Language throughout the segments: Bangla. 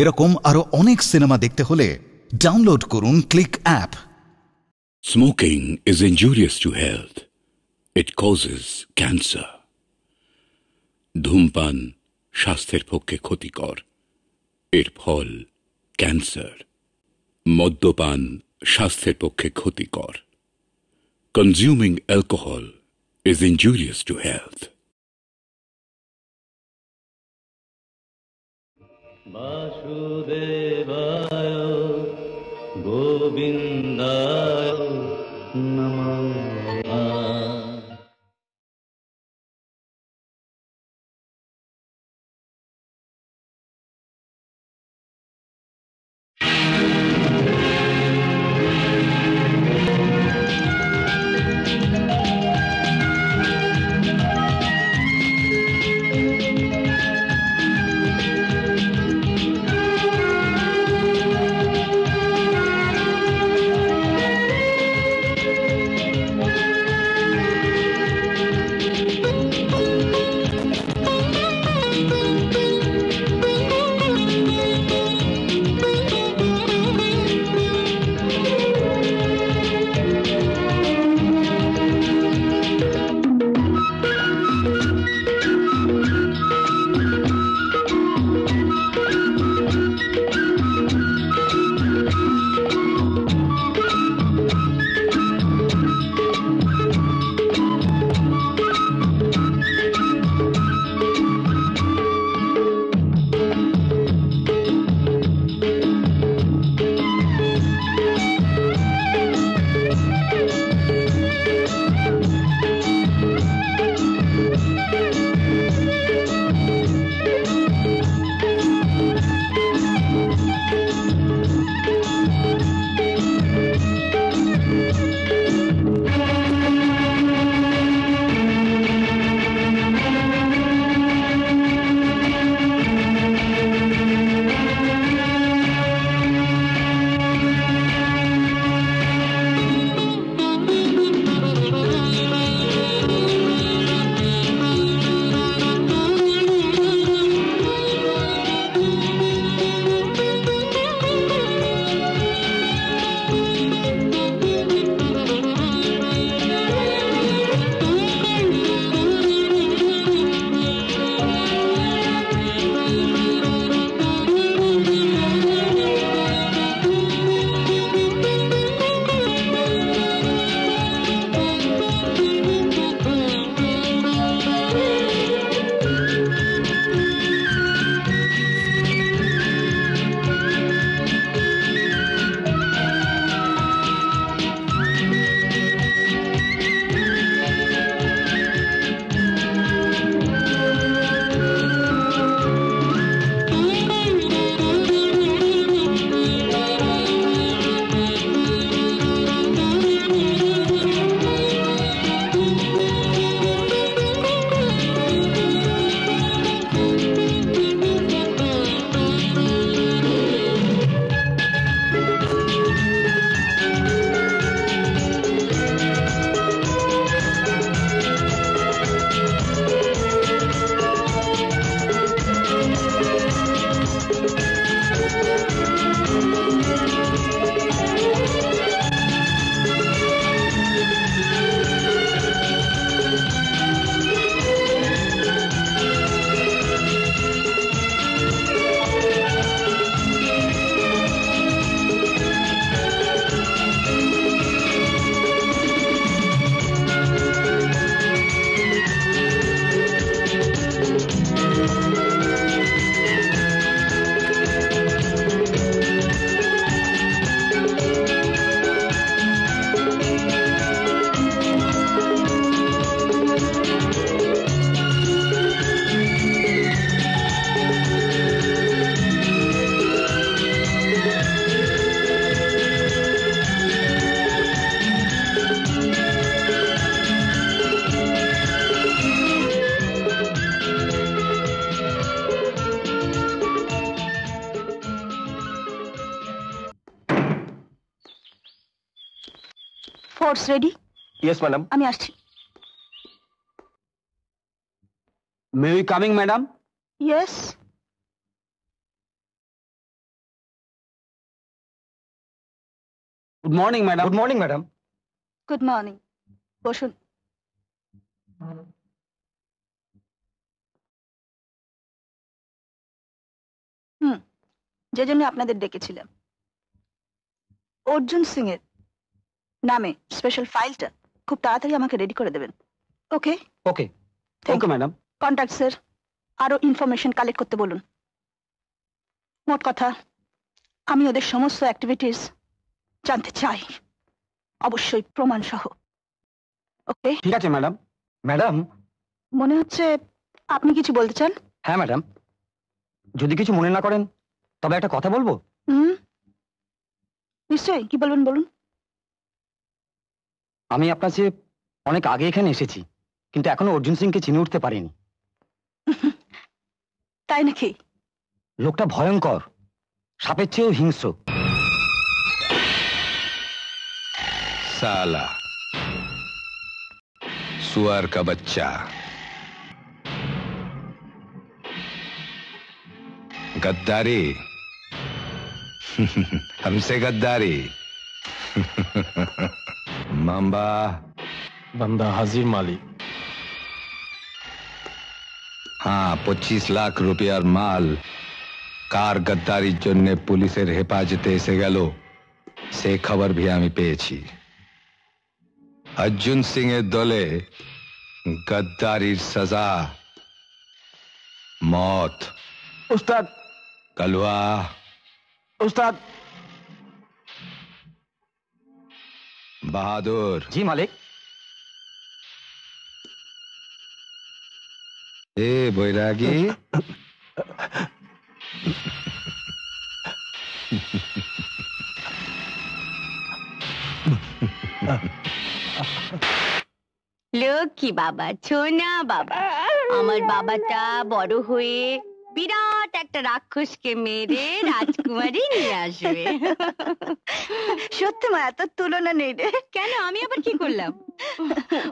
এরকম আরো অনেক সিনেমা দেখতে হলে ডাউনলোড করুন click app. Smoking is injurious to health. It causes cancer. ধূমপান স্বাস্থ্যের পক্ষে ক্ষতিকর, এর ফল ক্যান্সার। মদ্যপান স্বাস্থ্যের পক্ষে ক্ষতিকর। Consuming alcohol is injurious to health. वासुदेवाय गोविन्दाय नमः। Force ready? Yes, madam. আমি আসছি। May we coming, madam? Yes. Good morning madam. Good morning madam. Good morning, বসুন। যে জন্য আপনাদের ডেকেছিলাম, অর্জুন সিং এর নামে স্পেশাল ফাইলটা খুব তাড়াতাড়ি আমাকে রেডি করে দেবেন। ওকে ওকে ওকে ম্যাডাম। কন্ট্যাক্টসের আরো ইনফরমেশন কালেক্ট করতে বলুন। মোট কথা, আমি ওদের সমস্ত অ্যাক্টিভিটিস জানতে চাই, অবশ্যই প্রমাণ সহ। ওকে ঠিক আছে ম্যাডাম। ম্যাডাম, মনে হচ্ছে আপনি কিছু বলতে চান। হ্যাঁ ম্যাডাম, যদি কিছু মনে না করেন তবে একটা কথা বলবো। নিশ্চয়ই, কি বলবেন বলুন। আমি আপনার চেয়ে অনেক আগে এখানে এসেছি, কিন্তু এখনো অর্জুন সিংকে চিনে উঠতে পারিনি। তাই নাকি? লোকটা ভয়ঙ্কর, সাপের চেয়েও হিংস্র। साला सुअर का बच्चा, गद्दारी हमसे गद्दारी। मांबा बंदा हाजिर मालिक। हाँ, 25 लाख रुपयार माल कार गद्दारिर जन्य पुलिसेर हेफाजते एसे गेल, से खबर भी आमी पेয়েছি। अर्जुन सिंह दले गद्दारिर सजा मौत। उस्ताद। कलवा। उस्ताद। बहादुर। जी मालिक। ए बैरागी, লক্ষ্মী বাবা, ছোনা বাবা, আমার বাবাটা বড় হয়ে বিরাট একটা রাক্ষসকে মেরে রাজকুমারী নিয়ে আসবে। সত্যি মায়া, তোর তুলনা নেই রে। কেন, আমি আবার কি করলাম?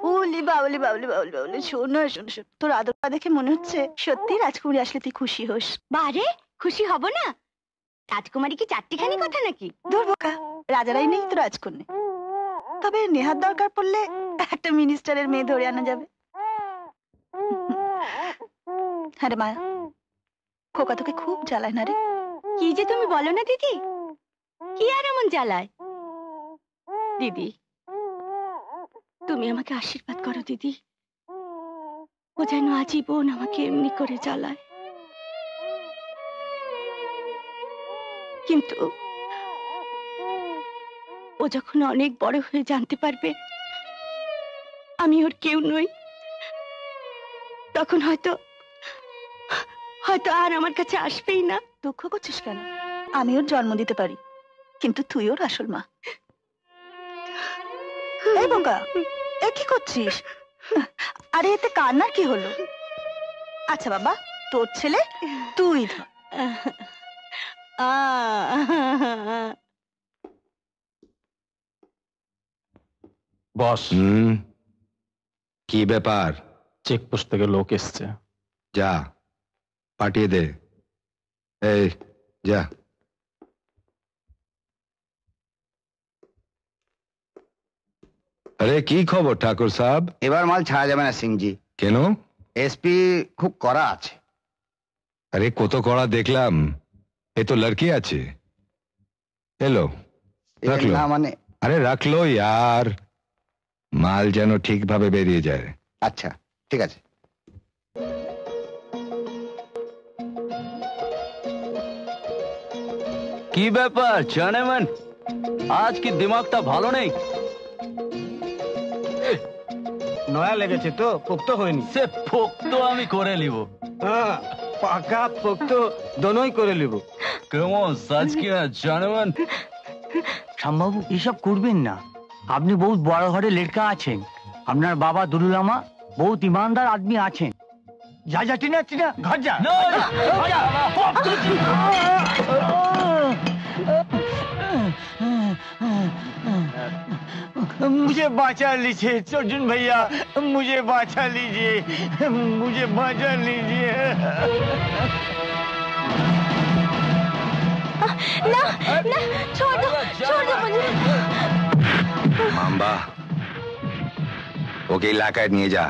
উলি বাউলি বাউলি বাউলি বাউলি, শোনো শোনো শোনো, তোর আদরটা দেখে মনে হচ্ছে সত্যি রাজকুমারী আসলে তুই খুশি হোস। বারে, খুশি হব না? রাজকুমারী কি চারটিখানি কথা নাকি? দূর বোকা, রাজারাই নেই তো রাজকন্যা। তবে নেহার দরকার পড়লে একটা মিনিস্টারের মেয়ে ধরে আনা যাবে। হ্যাঁ রে মায়া, খোকা তোকে খুব জ্বালায় না রে? কি যে তুমি বলো না দিদি, কি আর এমন জ্বালায়? দিদি, তুমি আমাকে আশীর্বাদ করো দিদি, ও যেন আজীবন আমাকে এমনি করে জ্বালায়। কিন্তু ও যখন অনেক বড় হয়ে জানতে পারবে আমি ওর কেউ নই, তখন হয়তো আর আমার কাছে আসবেই না। দুঃখ করছিস কেন? আমি ওর জন্ম দিতে পারি, কিন্তু তুই ওর আসল মা। এই বোকা, এ কি করছিস? আরে এতে কান্নার কি হলো? আচ্ছা বাবা, তোর ছেলে তুই ধর। বস, কি ব্যাপার? চেকপোস্ট থেকে লোক এসছে। যা পাঠিয়ে দে। এই যা। আরে কি খবর ঠাকুর সাহেব? এবার মাল ছাড়া যাবে না সিংজি। কেন? এসপি খুব কড়া আছে। আরে কত কড়া দেখলাম, এ তো লড়কি আছে। এলো, রাখলো। না মানে? আরে রাখলো ইয়ার, মাল যেন ঠিকভাবে বেরিয়ে যায়। আচ্ছা ঠিক আছে। কি ব্যাপার জানেমান, আজ কি দিমাগটা ভালো নেই? নয়া লেগেছে তো, পোক্ত হয়নি। সে পোক্ত আমি করে নিব। হ্যাঁ, পাকা পোক্ত দোনোই করে নিব। কেমন সাজ কি না জানেমান? শ্যামবাবু, এসব করবেন না। আপনি বহুত বড় ঘরে লেটকা আছেন। আপনার বাবা দুলুলামা বহুত ইমানদার আদমি আছেন। যা যা টিনা টিনা, ঘর যা। मुझे बचा लीजिए अर्जुन भैया, मुझे बचा लीजिए, मुझे बचा लीजिए। ना ना, छोड़ दो मुझे। বাহ, ওকে এলাকায় নিয়ে যা।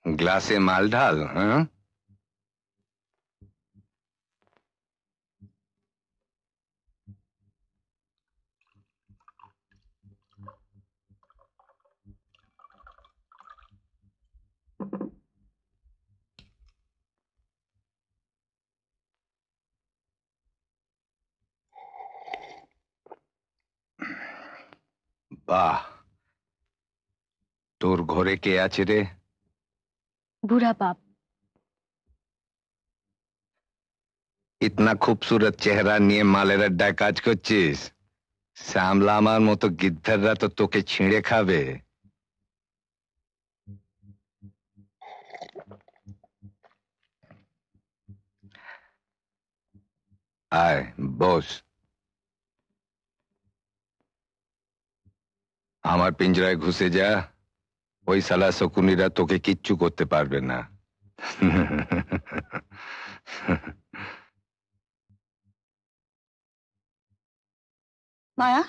গ্লাসে মাল ঢাল। হ্যাঁ, বাহ, তোর ঘরে কে আছে রে? বুড়া বাপ। ইতনা খুবসুরত চেহারা নিয়ে মালের আড্ডায় কাজ করছিস? শ্যামলা আমার মতো গিদ্ধাররা তো তোকে ছিঁড়ে খাবে। আয় বস। আমার পিঞ্জরায় ঘুষে যা, ওই শালা শকুনিরা তোকে কিচ্ছু করতে পারবে না। মায়া,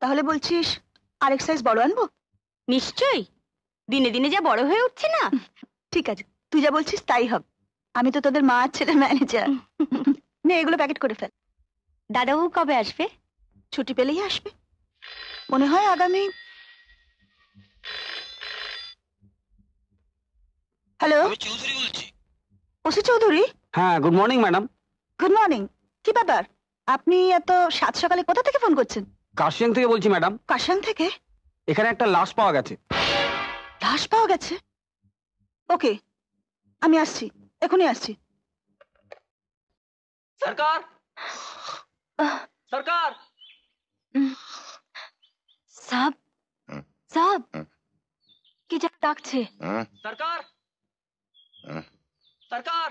তাহলে বলছিস আরেক সাইজ বড় আনবো? নিশ্চয়ই, দিনে দিনে যা বড় হয়ে উঠছে না। ঠিক আছে, তুই যা বলছিস তাই হবে। আমি তো তোদের মা আর ছেলে ম্যানেজার। নে এগুলো প্যাকেট করে ফেল। দাদাবাবু কবে আসবে? ছুটি পেলেই আসবে, মনে হয় আগামী। হ্যালো, চৌধুরী বলছি। ওসি চৌধুরী? হ্যাঁ, good morning madam. Good morning. কি ব্যাপার, আপনি এত সাত সকালে কোথা থেকে ফোন করছেন? কাশিয়াং থেকে বলছি ম্যাডাম। কাশিয়াং থেকে? এখানে একটা লাশ পাওয়া গেছে। লাশ পাওয়া গেছে? ওকে, আমি আসছি, এখনই আসছি। সরকার, সরকার। সাব সাব কি যেন ডাকছে। সরকার, সরকার,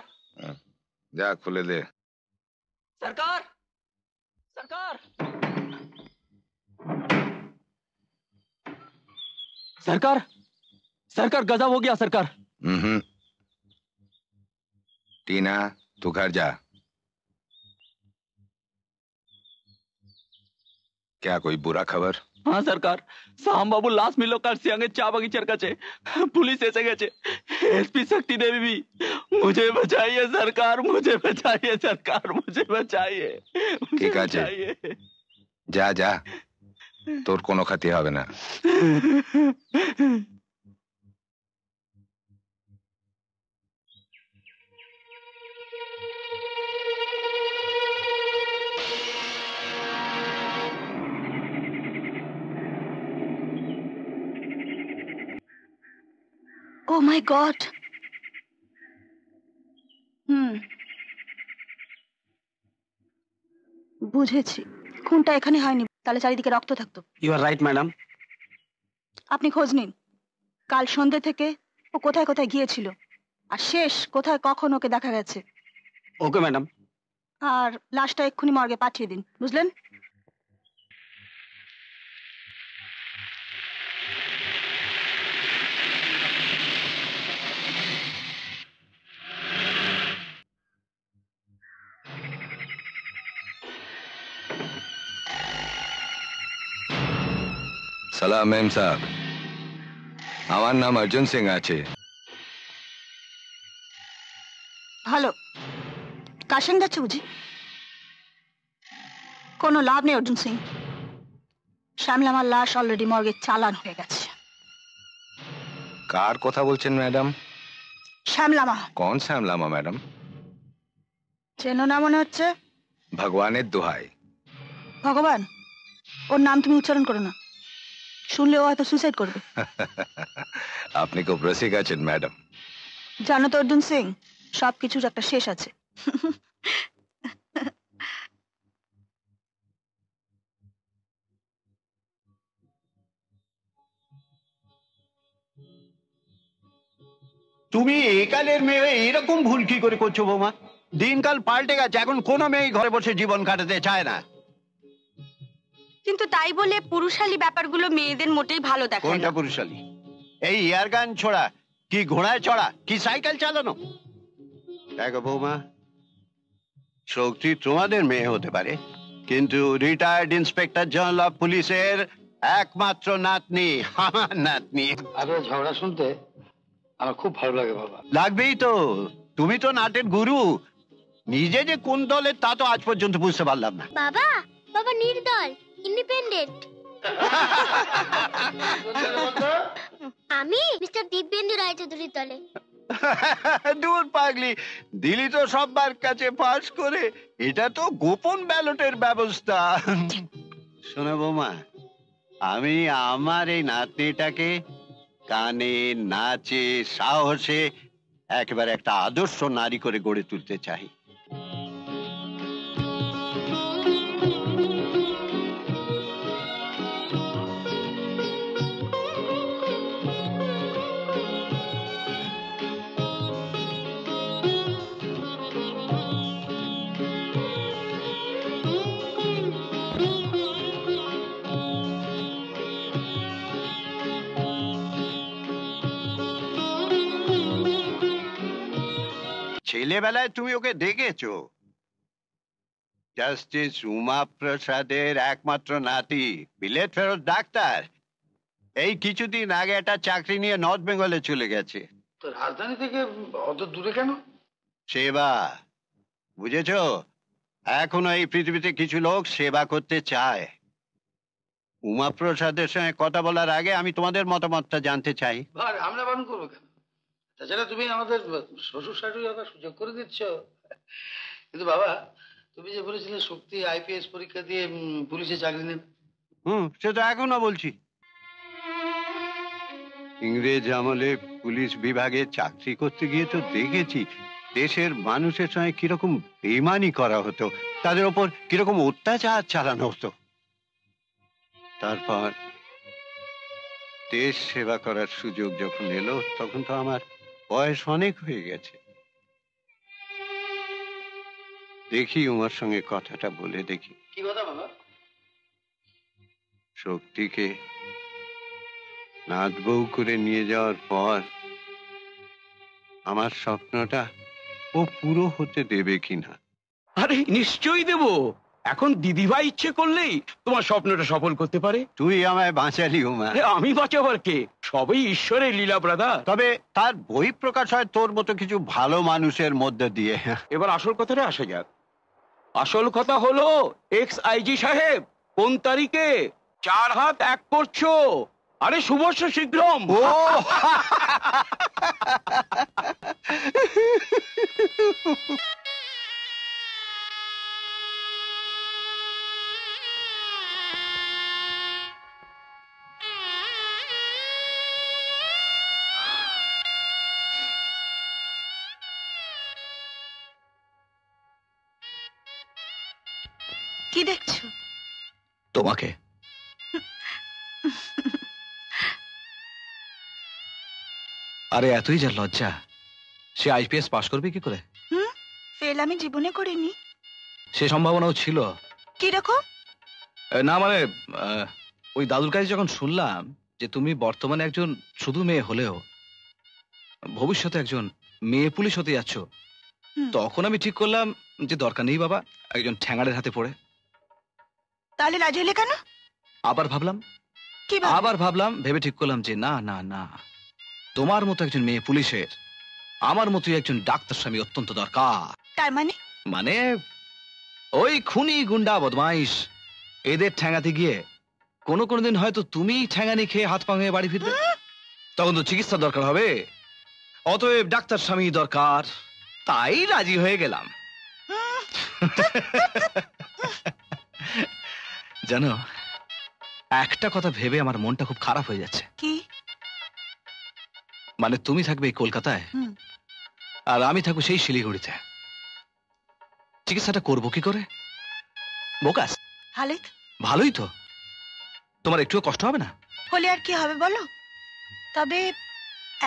যা খুলে দে। সরকার, सरकार, सरकार, सरकार गजब हो गया सरकार। टीना, तू घर जा। क्या कोई बुरा खबर? हाँ सरकार, साम बाबू लास्ट मिलो कर सियांगे चा बगीचर का चे पुलिस ऐसे गए एसपी शक्ति देवी भी। मुझे बचाइए सरकार, मुझे बचाइए सरकार, मुझे बचाइए। ठीक है, जा जा, তোর কোনো ক্ষতি হবে না। Oh my God. বুঝেছি, খুনটা এখানে হয়নি, তাহলে চারিদিকে রক্ত থাকতো। You are right madam. আপনি খোঁজ নিন, কাল সন্ধ্যে থেকে ও কোথায় কোথায় গিয়েছিল আর শেষ কোথায় কখন ওকে দেখা গেছে। Okay madam. আর লাশটা এক্ষুনি মর্গে পাঠিয়ে দিন, বুঝলেন? সালাম মেম সাহেব, আমার নাম অর্জুন সিং আছে। ভালো, কার সঙ্গে যাচ্ছে বুঝি? কোনো লাভ নেই অর্জুন সিং, শ্যামলামার লাশ অলরেডি মর্গে চালান হয়ে গেছে। কার কথা বলছেন ম্যাডাম? শ্যামলামা। কোন শ্যামলামা ম্যাডাম? চেনো না মনে হচ্ছে। ভগবানের দোহাই। ভগবান? ওর নাম তুমি উচ্চারণ করো না, শুনলে ও হয়তো সুইসাইড করবে। আপনি খুব রসিক আছেন ম্যাডাম। জানো তো অর্জুন সিং, সবকিছুর একটা শেষ আছে। তুমি একালের মেয়ে এরকম ভুল কি করে করছো বৌমা? দিনকাল পাল্টে গেছে, এখন কোনো মেয়ে ঘরে বসে জীবন কাটাতে চায় না। কিন্তু তাই বলে পুরুষালী ব্যাপারগুলো মেয়েদের মোটেই ভালো দেখায় কোনটা না। পুরুষালী? এই এয়ার গান ছোড়া, কি ঘোড়ায় চড়া, কি সাইকেল চালানো। দেখো বৌমা, শক্তি তোমাদের মেয়ে হতে পারে, কিন্তু রিটায়ার্ড ইন্সপেক্টর জেনারেল অফ পুলিশের একমাত্র নাতনি, আমার নাতনি। আপনার ঝগড়া শুনতে আমার খুব ভালো লাগে বাবা। লাগবেই তো, তুমি তো নাটের গুরু। নিজে যে কোন দলের তা তো আজ পর্যন্ত বুঝতে পারলাম না। বাবা, বাবা নির্দল, ইন্ডিপেন্ডেন্ট। আমি মিস্টার দিব্যেন্দু রায়চৌধুরীর দলে। দূর পাগলি, দিলি তো সবার কাছে পাস করে। এটা তো গোপন ব্যালটের ব্যবস্থা। শোনো বৌমা, আমি আমার এই নাতনিটাকে গানে, নাচে, সাহসে একেবারে একটা আদর্শ নারী করে গড়ে তুলতে চাই। ছেলেবেলায় তুমি ওকে দেখেছো, জাস্টিস উমা প্রসাদের একমাত্র নাতি, বিলেত ফেরত ডাক্তার। এই কিছুদিন আগে একটা চাকরি নিয়ে নর্থ বেঙ্গলে চলে গেছে। তো রাজধানী থেকে অত দূরে কেন? সেবা, বুঝেছো? এখনো এই পৃথিবীতে কিছু লোক সেবা করতে চায়। উমা প্রসাদের সঙ্গে কথা বলার আগে আমি তোমাদের মতামতটা জানতে চাই। আমরা বারণ করবো কেন? তাছাড়া তুমি আমাদের শ্বশুর শাশুড়ি হবার সুযোগ করে দিচ্ছ। কিন্তু বাবা, তুমি যে বলেছিলে শক্তি আইপিএস পরীক্ষা দিয়ে পুলিশে চাকরি নেবে। সে তো এখনো বলছি। ইংরেজ আমলে পুলিশ বিভাগে চাকরি করতে গিয়ে তো দেখেছি দেশের মানুষের সঙ্গে কিরকম বেইমানি করা হতো, তাদের ওপর কিরকম অত্যাচার চালানো হতো। তারপর দেশ সেবা করার সুযোগ যখন এলো, তখন তো আমার বয়স অনেক হয়ে গেছে। দেখি উমার সঙ্গে কথাটা বলে দেখি। কি কথা বাবা? শক্তিকে নাত বউ করে নিয়ে যাওয়ার পর আমার স্বপ্নটা ও পুরো হতে দেবে কিনা। আরে নিশ্চয়ই দেব। এখন দিদিভাই ইচ্ছে করলেই তোমার স্বপ্নটা সফল করতে পারে। তুই আমায় বাঁচালি উমা। আমি বাঁচাবার কে? সবই ঈশ্বরের লীলা ব্রাদার। তবে তার বই প্রকাশ হয় তোর মতো কিছু ভালো মানুষের মধ্যে দিয়ে। এবার আসল কথাটা আসা যাক। আসল কথা হলো, এক্স আইজি সাহেব কোন তারিখে 4 হাত 1 করছো? আরে শুভস্য শীঘ্রম। ও কি দেখছো? তোমাকে। আরে এতই যা লজ্জা, সে আইপিএস পাশ করবে কি করে? ফেল আমি জীবনে করিনি। সে সম্ভাবনাও ছিল। কিরকম? না মানে ওই দাদুর কাছে যখন শুনলাম যে তুমি বর্তমানে একজন শুধু মেয়ে হলেও ভবিষ্যতে একজন মেয়ে পুলিশ হতে যাচ্ছ, তখন আমি ঠিক করলাম যে দরকার নেই বাবা একজন ঠ্যাঙাড়ের হাতে পড়ে। তাহলে রাজি হলে কেন? আবার ভাবলাম, ভেবে ঠিক করলাম যে না না না, তোমার মতো একজন মেয়ে পুলিশের আমার মতোই একজন ডাক্তার স্বামী অত্যন্ত দরকার। তার মানে ওই খুনি গুন্ডা বদমাইশ এদের ঠ্যাঙাতে গিয়ে কোনোদিন হয়তো তুমি ঠ্যাঙানি খেয়ে হাত পা হয়ে বাড়ি ফিরবে, তখন তো চিকিৎসা দরকার হবে। অতএব ডাক্তার স্বামী দরকার, তাই রাজি হয়ে গেলাম। জানো, একটা কথা ভেবে আমার মনটা খুব খারাপ হয়ে যাচ্ছে। কি? মানে তুমি থাকবে এই কলকাতায় আর আমি থাকবো সেই শিলিগুড়িতে। চিকিৎসাটা করবো কি করে? বোকাস। ভালোই তো, তোমার একটুও কষ্ট হবে না। হলে আর কি হবে বলো? তবে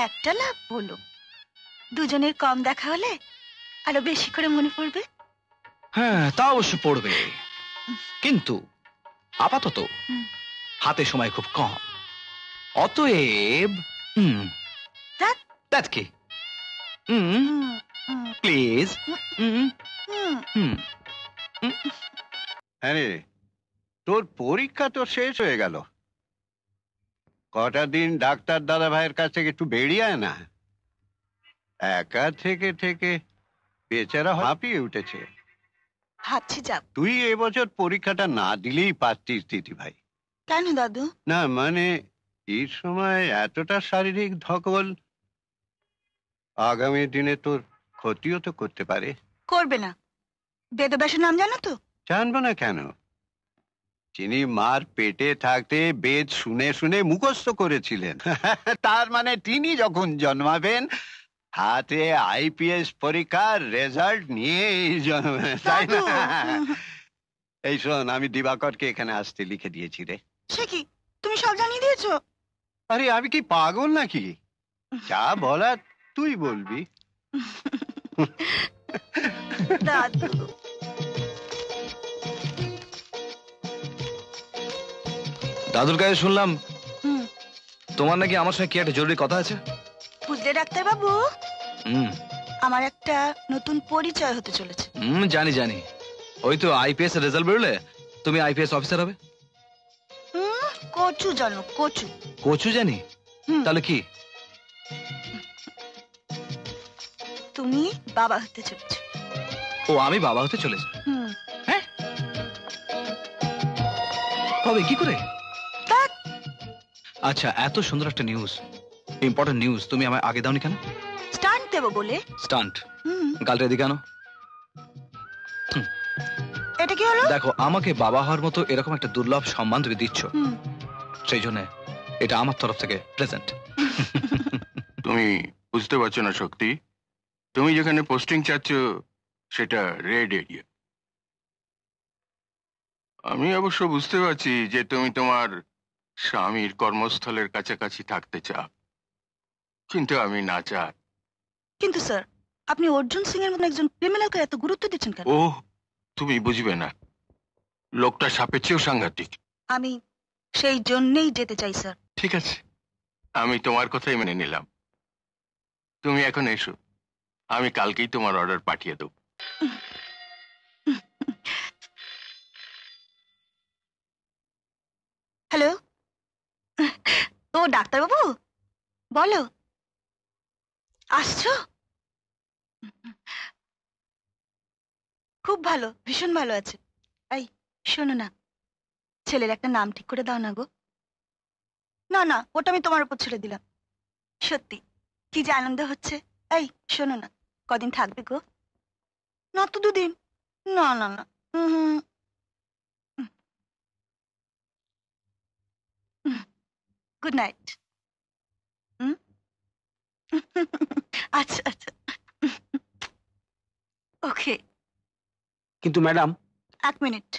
একটা লাভ হলো, দুজনের কম দেখা হলে আরো বেশি করে মনে পড়বে। হ্যাঁ তা অবশ্য পড়বে, কিন্তু আপাতত হাতে সময় খুব কম। অতএব That's কি? প্লিজ। হ্যাঁ রে, তোর পরীক্ষা তো শেষ হয়ে গেল। কটা দিন ডাক্তার দাদা ভাইয়ের কাছ থেকে একটু বেরিয়ে আয় না। একা থেকে থেকে বেচারা হাঁপিয়ে উঠেছে। ভাবছি যাব। তুই এবছর পরীক্ষাটা না দিলেই পারতিস দিদি ভাই। কেন দাদু? না মানে এই সময় এতটা শারীরিক ধকল আগামী দিনে তোর ক্ষতিও তো করতে পারে। করবে না। বেদব্যাসের নাম জানো তো? জানবো না কেন? যিনি মার পেটে থাকতে বেদ শুনে শুনে মুখস্থ করেছিলেন, তার মানে তিনি যখন জন্মাবেন হাতে আইপিএস পরীক্ষার রেজাল্ট নিয়ে জন্মাবেন, তাই না? এই শোন, আমি দিবাকরকে এখানে আসতে লিখে দিয়েছি রে। সে কি, তুমি সব জানিয়ে দিয়েছো? আরে আমি কি পাগল নাকি? যা বলার তুই বলবি। দাদু দাদুর কাছে শুনলাম তোমার নাকি আমার সঙ্গে কি একটা জরুরি কথা আছে। বুঝলে ডাক্তার বাবু, আমার একটা নতুন পরিচয় হতে চলেছে। জানি জানি, ওই তো আইপিএস এর রেজাল্ট বেরোলে তুমি আইপিএস অফিসার হবে। কচু জানো? কচু কচু জানি। তাহলে কি? তুমি বাবা হতে চলেছো। ও, আমি বাবা হতে চলেছি? হ্যাঁ, কবে, কি করে? আচ্ছা, এত সুন্দর একটা নিউজ, ইম্পর্টেন্ট নিউজ, তুমি আমায় আগে দাওনি কেন? স্টান্ট দেবো বলে। স্টান্ট? গালটা এদিকে কেন? এটা কি হলো? দেখো, আমাকে বাবা হওয়ার মতো এরকম একটা দুর্লভ সম্মান তুমি দিচ্ছ, সেই জন্য এটা আমার তরফ থেকে প্রেজেন্ট। তুমি বুঝতে পারছো না শক্তি, তুমি যেখানে পোস্টিং চাচ্ছ সেটা রেড এরিয়া। আমি অবশ্য বুঝতে পারছি যে তুমি তোমার স্বামীর কর্মস্থলের কাছাকাছি থাকতে চাও, কিন্তু আমি না চাই। কিন্তু স্যার, আপনি অর্জুন সিং এর মতো একজন ক্রিমিনালকে এত গুরুত্ব দিচ্ছেন কেন? ও, তুমি বুঝবে না, লোকটা সাপের চেয়েও সাংঘাতিক। আমি সেই জন্যই যেতে চাই স্যার। ঠিক আছে, আমি তোমার কথাই মেনে নিলাম। তুমি এখন এসো, আমি কালকেই তোমার অর্ডার পাঠিয়ে দেব। হ্যালো, ও ডাক্তার বাবু, বলো। আসছো? খুব ভালো, ভীষণ ভালো আছে। এই শোনো না, ছেলের একটা নাম ঠিক করে দাও না গো। না না, ওটা আমি তোমার উপর ছেড়ে দিলাম। সত্যি কি যে আনন্দ হচ্ছে। এই শোনো না, কদিন থাকবে গো? না তো 2 দিন। না না না, গুড নাইট। আচ্ছা আচ্ছা, ওকে। কিন্তু ম্যাডাম, 1 মিনিট,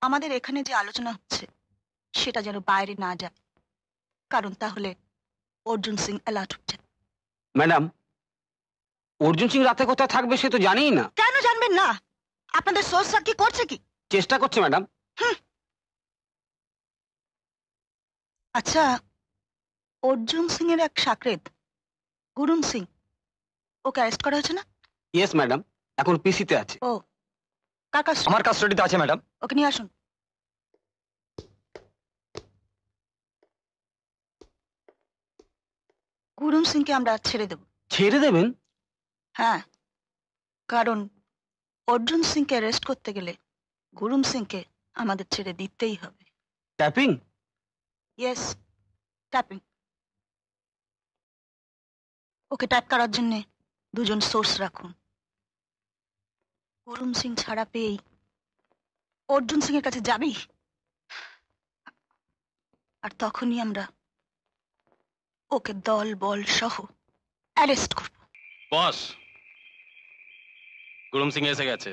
আমাদের এখানে যে আলোচনা হচ্ছে সেটা যেন বাইরে না যায়, কারণ তাহলে অর্জুন সিং অ্যালার্ট হচ্ছে। ম্যাডাম, অর্জুন সিং রাতে কোথায় থাকবে সে তো জানিই না। কেন জানবেন না? আপনাদের সোর্সরা কি করছে কি? চেষ্টা করছে ম্যাডাম। আচ্ছা, অর্জুন সিং এর এক সাকরেদ গুরুন সিং, ওকে অ্যারেস্ট করা হয়েছে না? ইয়েস ম্যাডাম, এখন পিসিতে আছে। ও, কার কাছে? আমার কাস্টাডিতে আছে ম্যাডাম। ওকে নিয়ে আসুন। গুরুন সিংকে আমরা ছেড়ে দেব। ছেড়ে দেবেন? হ্যাঁ, কারণ অর্জুন সিংকে অ্যারেস্ট করতে গেলে গুরুন সিংকে আমাদের ছেড়ে দিতেই হবে। Tapping? Yes, tapping. Okay tap করার জন্য 2 জন সোর্স রাখুন। গুরুন সিং ছাড়া পেয়েই অর্জুন সিং এর কাছে যাবি, আর তখনই আমরা ওকে দল বল সহ অ্যারেস্ট করব। বস, গুরুম সিং এসে গেছে।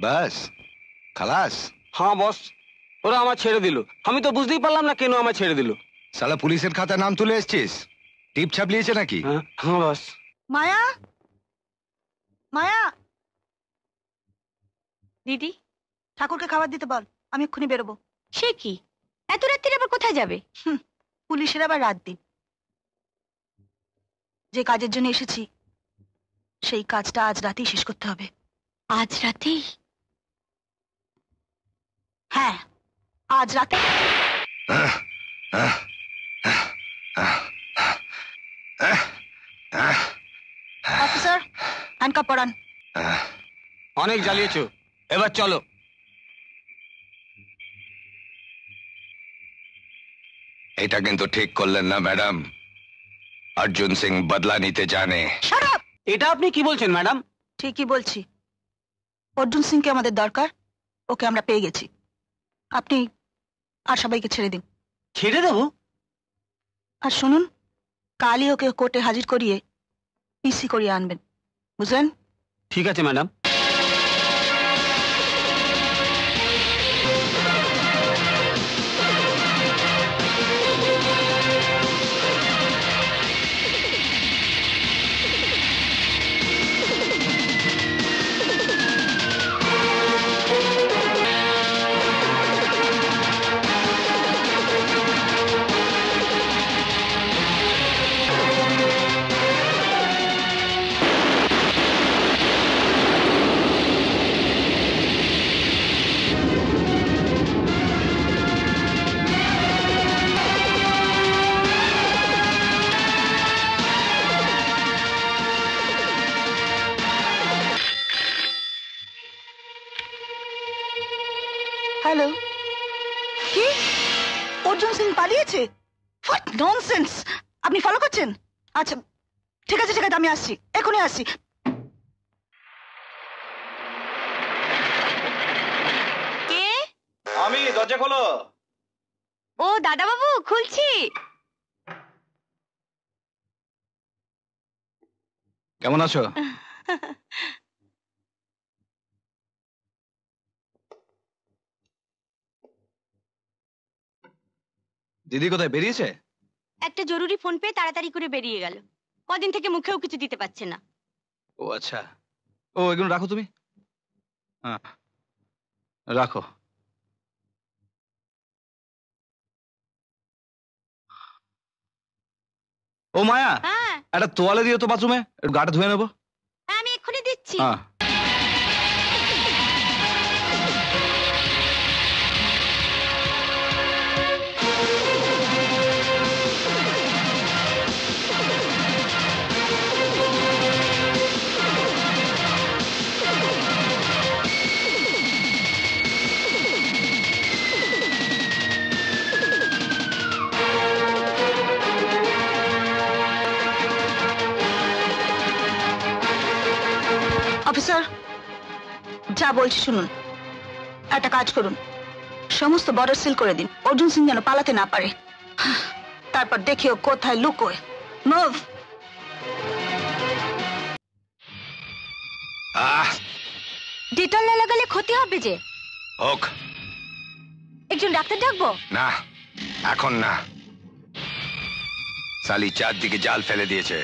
বাস খালাস? হ্যাঁ বস, ওরা আমার ছেড়ে দিল। আমি তো বুঝতেই পারলাম না কেন আমার ছেড়ে দিল। সালা পুলিশের খাতায় নাম তুলে এসছিস? টিপ ছাপলিয়েছে নাকি? হ্যাঁ বস। মায়া, মায়া। দিদি, ঠাকুরকে খাবার দিতে বল, আমি এক্ষুনি বেরোবো। সে কি, এত রাত্রিরে আবার কোথায় যাবে? পুলিশের আবার রাত দিন। যে কাজের জন্য এসেছি সেই কাজটা আজ রাতেই শেষ করতে হবে। আজ রাতেই? হ্যাঁ, আজ রাতে। অফিসার, হ্যান্ডকাপ পরান। অনেক জ্বালিয়েছো, এবার চলো। এটা কিন্তু ঠিক করলেন না ম্যাডাম। অর্জুন সিং বদলা নিতে জানে। এটা আপনি কি বলছেন ম্যাডাম? ঠিকই বলছি, অর্জুন সিংকে আমাদের দরকার, ওকে আমরা পেয়ে গেছি। আপনি আর সবাইকে ছেড়ে দিন। ছেড়ে দেবো? আর শুনুন, কালই ওকে কোর্টে হাজির করিয়ে পিসি করিয়ে আনবেন, বুঝলেন? ঠিক আছে ম্যাডাম। হ্যালো, কি অর্জুন সিং পালিয়েছে? What nonsense! আপনি ফলো করছেন? আচ্ছা ঠিক আছে ঠিক আছে, আমি আসছি, এখনই আসছি। কে? আমি, দরজা খোলো। ও দাদা বাবু, খুলছি। কেমন আছো? দিদি কোথায় বেরিয়েছে? একটা জরুরি ফোন পেয়ে তাড়াতাড়ি করে বেরিয়ে গেল। কদিন থেকে মুখেও কিছু দিতে পারছে না। ও আচ্ছা, ও এগুলো রাখো তুমি। হ্যাঁ রাখো। ও মায়া, একটা তোয়ালে দিও তো বাথরুমে, একটু গাটা ধুয়ে নেবো। আমি এক্ষুনি দিচ্ছি। হ্যাঁ। অফিসার, যা বলছি শুনুন। একটা কাজ করুন, সমস্ত বর্ডার সিল করে দিন, অর্জুন সিং যেন পালাতে না পারে। তারপর দেখিও কোথায় লুকোয়। মুভ। ডেটল না লাগালে ক্ষতি হবে যে। হোক। একজন ডাক্তার ডাকবো? না, এখন না। সালি চারদিকে জাল ফেলে দিয়েছে,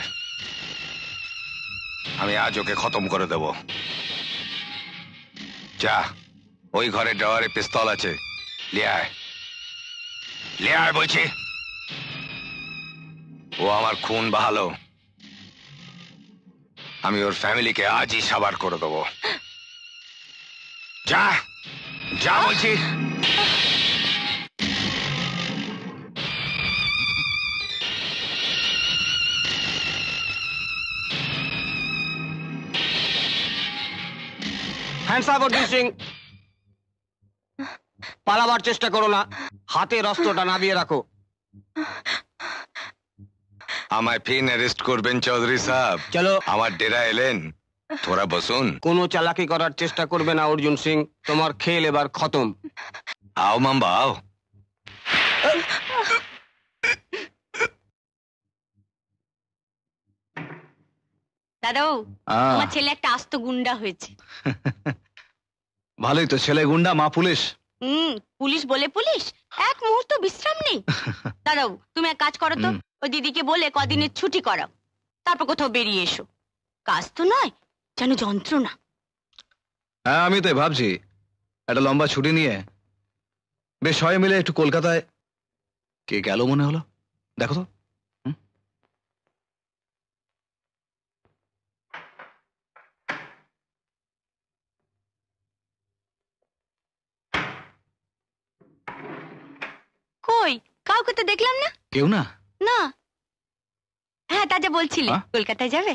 আমি আজ ওকে খতম করে দেব। যা, ওই ঘরে ড্রয়ারে পিস্তল আছে, লিয়ে আয়। লিয়ে আয় বলছি। ও আমার খুন বাহালো, আমি ওর ফ্যামিলিকে আজই সাবার করে দেবো। যা যা বলছি। Hands up Arjun Singh. পালাবার চেষ্টা করো না, হাতের অস্ত্রটা নামিয়ে রাখো। আমায় ফির অ্যারেস্ট করবেন চৌধুরী সাহেব? চলো। আমার ডেরা এলেন, তোরা বসুন। কোনো চালাকি করার চেষ্টা করবে না অর্জুন সিং, তোমার খেল এবার খতম। আও মাম্বা আও। দাদাও, আমার ছেলে একটা আস্ত গুন্ডা হয়েছে। ভালোই তো, ছেলে গুন্ডা, মা পুলিশ। পুলিশ বলে পুলিশ, এক মুহূর্ত বিশ্রাম নেই। দাদাও, তুমি এক কাজ করো তো, ওই দিদিকে বলে কদিনের ছুটি করাও, তারপর কোথাও বেরিয়ে এসো। কাজ তো নয়, যেন যন্ত্রণা। হ্যাঁ আমি তাই ভাবছি, একটা লম্বা ছুটি নিয়ে বেশ সবাই মিলে একটু কলকাতায়। কে গেল মনে হলো? দেখো তো। কই কাউকে তো দেখলাম না। কেউ না? না। হ্যাঁ তা যা বলছিলে কলকাতায় যাবে।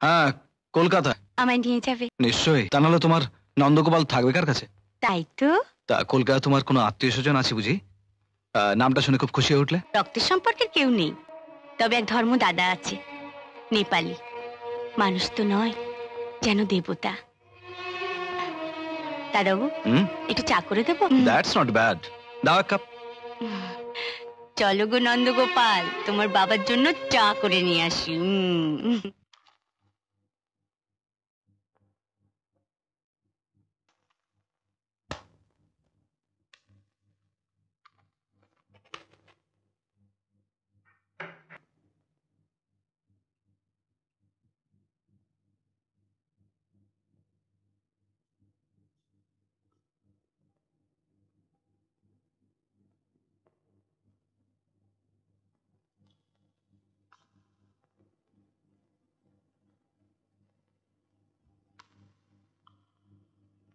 হ্যাঁ কলকাতায়। আমায় নিয়ে যাবে? নিশ্চয়ই, তা নাহলে তোমার নন্দগোপাল থাকবে কার কাছে? তাই তো। তা কলকাতা তোমার কোনো আত্মীয় স্বজন আছে বুঝি? নামটা শুনে খুব খুশি হয়ে উঠলে। রক্তের সম্পর্কের কেউ নেই, তবে এক ধর্ম দাদা আছে, নেপালি। মানুষ তো নয়, যেন দেবতা। দাদাবু একটু চা করে দেবো? দ্যাটস নট ব্যাড, দাও এক কাপ। চলো গো নন্দগোপাল, তোমার বাবার জন্য চা করে নিয়ে আসি।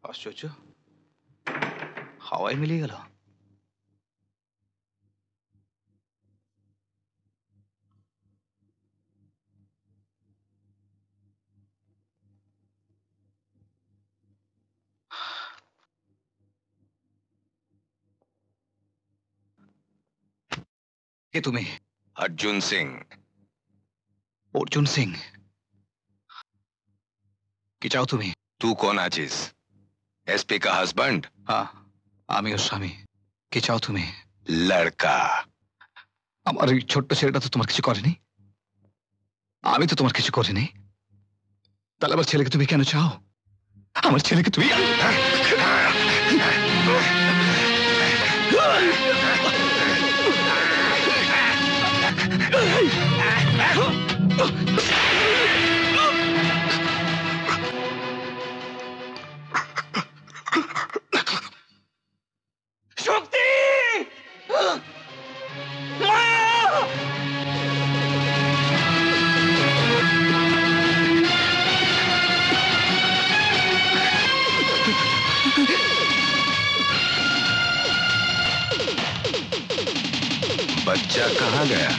আশ্চর্য, হাওয়ায় মিলিয়ে গেল। কে তুমি? अर्जुन सिंह। अर्जुन सिंह কি চাও তুমি? तू कौन आचिस? एसपी का हस्बैंड? हाँ, আমি ওর স্বামী। কি চাও তুমি? लड़का। আমার এই ছোট্ট ছেলেটা তো তোমার কিছু করেনি, আমি তো তোমার কিছু করিনি, তাহলে আমার ছেলেকে তুমি কেন চাও? আমার ছেলেকে তুমি শক্তি! बच्चा कहाँ गया?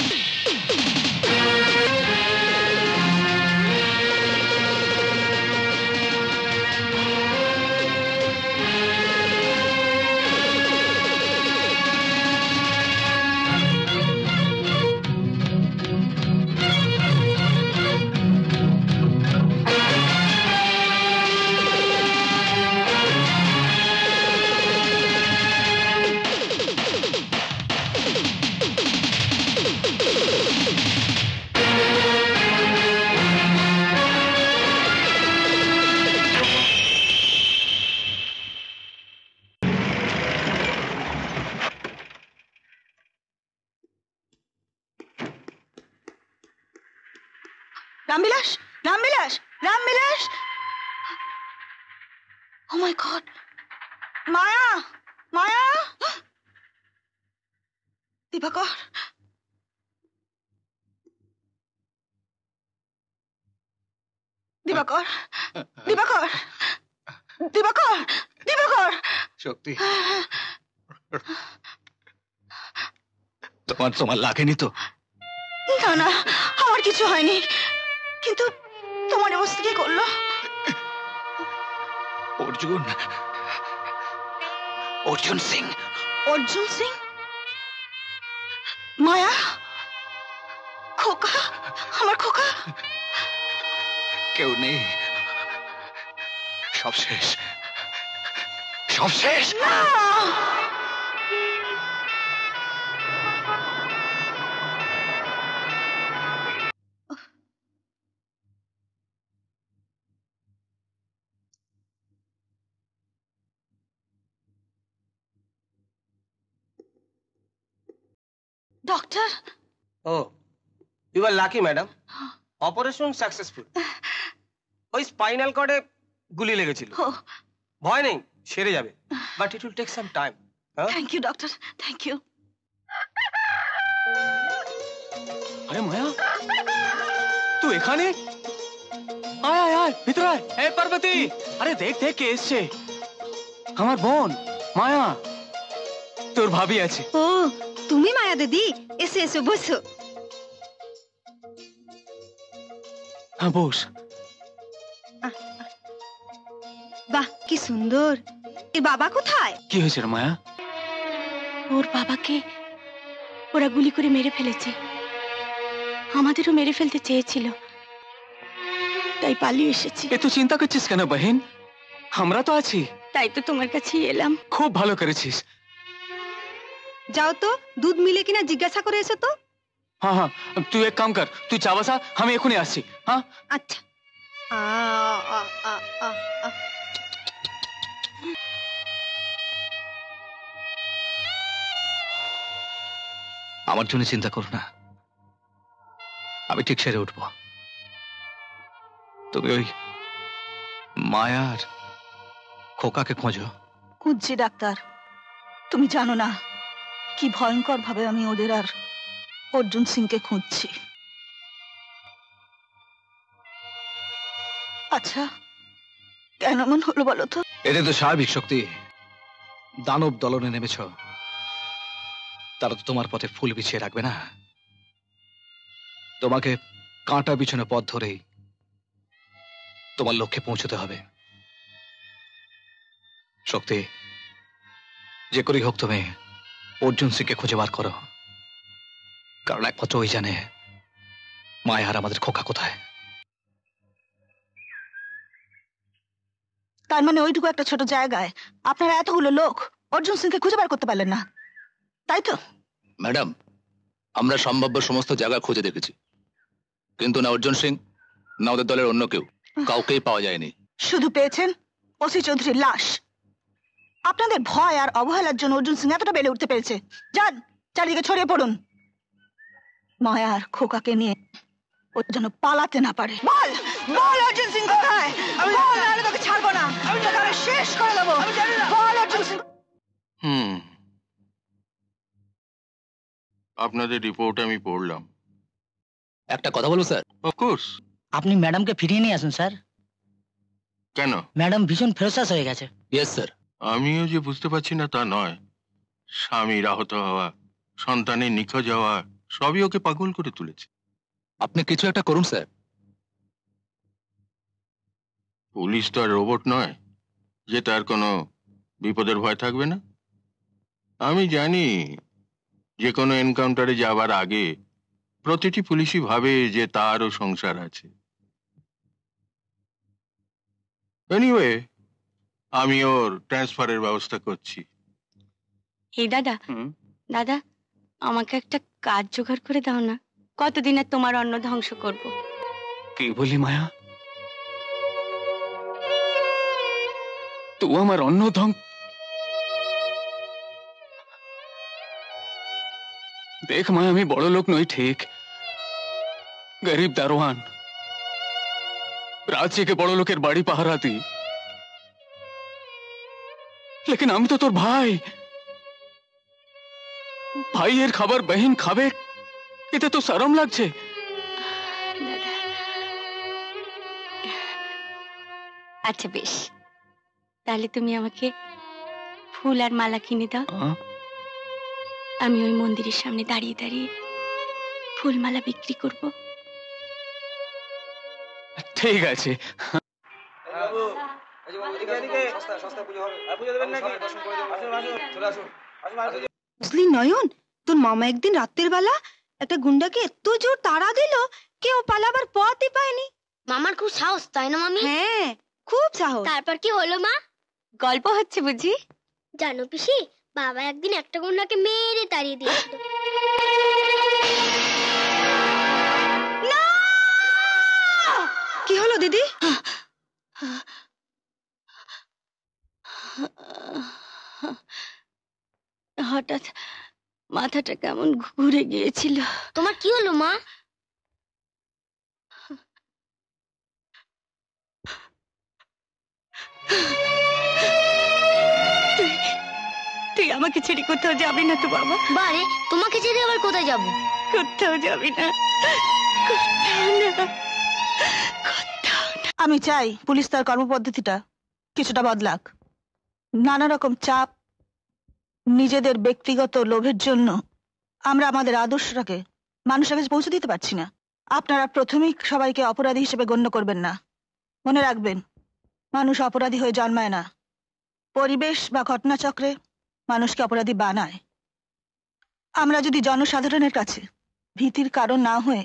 রামবিলাস, রামবিলাস, রামবিলাস! ও মাই গড! মায়া, মায়া! দিবাকর, দিবাকর, দিবাকর, দিবাকর, দিবাকর! শক্তি, তোমার লাগেনি তো? না না, আমার কিছু হয়নি, কিন্তু তোমার অবস্থা কি করলো? অর্জুন, অর্জুন সিং। অর্জুন সিং? মায়া, খোকা, আমার খোকা। কেউ নেই, সব শেষ, সব শেষ। না! Doctor! Oh, you are lucky, madam. Operation successful. ওই স্পাইনাল কর্ডে গুলি লেগেছিল। ভয় নেই, সেরে যাবে। But it will take some time. Thank you doctor, thank you. আরে মায়া, তুই এখানে? আয় আয় আয়, ভিতরে আয়। এ পার্বতী, আরে দেখ দেখ কে এসছে। আমার বোন মায়া, তোর ভাবি আছে। ও তুমি মায়া দিদি, এসো এসো বসো। হ্যাঁ বস। বাহ কি সুন্দর। এর বাবা কোথায়? কি হয়েছে রে মায়া? ওর বাবাকে ওরা গুলি করে মেরে ফেলেছে। আমাদেরও মেরে ফেলতে চেয়েছিল, তাই পালিয়ে এসেছি। এত চিন্তা করছিস কেন বহিন? আমরা তো আছি। তাই তো তোমার কাছেই এলাম। খুব ভালো করেছিস। যাও তো দুধ মিলে কিনা জিজ্ঞাসা করে এসো তো। হ্যাঁ হ্যাঁ, তুই এক কাম কর, তুই চা বসা, আমি এখনই আসছি। হ্যাঁ আচ্ছা। আমার জন্য চিন্তা করো না, আমি ঠিক সেরে উঠবো। তুমি ওই মায়ার খোকাকে খোঁজো। খুঁজছি ডাক্তার। তুমি জানো না কি ভয়ঙ্কর ভাবে আমি ওদের আর অর্জুন সিংকে খুঁজছি। আচ্ছা কেন এমন হলো বলো তো? এটা তো স্বাভাবিক শক্তি। দানব দলনে নেমেছ, তারা তো তোমার পথে ফুল বিছিয়ে রাখবে না। তোমাকে কাঁটা বিছানো পথ ধরেই তোমার লক্ষ্যে পৌঁছতে হবে। শক্তি, যে করেই হোক তুমি অর্জুন সিংকে খুঁজে বার করো, কারণ একমাত্র ওই জানে মায়ার আমাদের খোকা কোথায়। তার মানে ওইটুকু একটা ছোট জায়গায় আপনারা এতগুলো লোক অর্জুন সিংকে খুঁজে বার করতে পারলেন না, তাই তো? ম্যাডাম, আমরা সম্ভাব্য সমস্ত জায়গা খুঁজে দেখেছি, কিন্তু না অর্জুন সিং না ওদের দলের অন্য কেউ, কাউকেই পাওয়া যায়নি। শুধু পেয়েছেন ওসি চৌধুরীর লাশ। আপনাদের ভয় আর অবহেলার জন্য অর্জুন সিং এতটা বেড়ে উঠতে পেরেছে। যান চারিদিকে ছড়িয়ে পড়ুন, মায়ার খোকাকে নিয়ে ও যেন পালাতে না পারে। বল বল অর্জুন সিং কোথায়? বল, নাহলে তোকে ছাড়বো না, তোকে আমি শেষ করে দেবো। বল অর্জুন সিং। আপনাদের রিপোর্ট আমি পড়লাম। একটা কথা বলবো স্যার? অফকোর্স। আপনি ম্যাডামকে ফিরিয়ে নিয়ে আসুন স্যার। কেন? ম্যাডাম ভীষণ ফ্রেশাস হয়ে গেছে। Yes sir. আমিও যে বুঝতে পারছি না তা নয়, স্বামীর আহত হওয়া, সন্তানের নিখোঁজ হওয়া, সবই ওকে পাগল করে তুলেছে। আপনি কিছু একটা করুন স্যার। পুলিশ তো আর রোবট নয় যে তার কোনো বিপদের ভয় থাকবে না। আমি জানি যে কোনো এনকাউন্টারে যাবার আগে প্রতিটি পুলিশই ভাবে যে তারও সংসার আছে। এনিওয়ে, আমি ওর ট্রান্সফারের ব্যবস্থা করছি। এই দাদা, দাদা আমাকে একটা কাজ জোগাড় করে দাও না। কতদিন আর তোমার অন্ন ধ্বংস করব? কি বলি মায়া, তুই আমার অন্ন ধ্বংস? দেখ মায়া, আমি বড় লোক নই ঠিক, গরিব দারোয়ান, রাজ্যে के বড় লোকের বাড়ি পাহারা দিই, लेकिन আমি তো তোর ভাই। ভাইয়ের খাবার বহিন খাবে, এতে তো শরম লাগছে। আচ্ছা বেশ, তাহলে তুমি আমাকে ফুল আর মালা কিনে দাও। আমি ওই মন্দিরের সামনে দাঁড়িয়ে দাঁড়িয়ে ফুলমালা বিক্রি করব। ঠিক আছে। বুঝলি নয়ন, তোর মামা একদিন রাতের বেলা একটা গুন্ডাকে এত জোর তাড়া দিল কেউ পালাবার পথই পায়নি। মামার খুব সাহস, তাই না মামি? হ্যাঁ খুব সাহস। তারপর কি হলো মা? গল্প হচ্ছে বুঝি? জানো পিসি, বাবা একদিন একটা গুন্ডাকে মেরে তাড়িয়ে দিয়েছিল। কি হলো দিদি? হঠাৎ মাথাটা কেমন ঘুরে গিয়েছিল। তোমার কি হলো মা? তুই আমাকে ছেড়ে কোথাও যাবি না তো বাবা? বারে তোমাকে ছেড়ে আবার কোথায় যাব? কোথাও যাবি না, আমি চাই পুলিশ তার কর্মপদ্ধতিটা কিছুটা বদলাক। নানা রকম চাপ, নিজেদের ব্যক্তিগত লোভের জন্য আমরা আমাদের আদর্শটাকে মানুষের কাছে পৌঁছে দিতে পারছি না। আপনারা প্রথমেই সবাইকে অপরাধী হিসেবে গণ্য করবেন না। মনে রাখবেন, মানুষ অপরাধী হয়ে জন্মায় না, পরিবেশ বা ঘটনাচক্রে মানুষকে অপরাধী বানায়। আমরা যদি জনসাধারণের কাছে ভীতির কারণ না হয়ে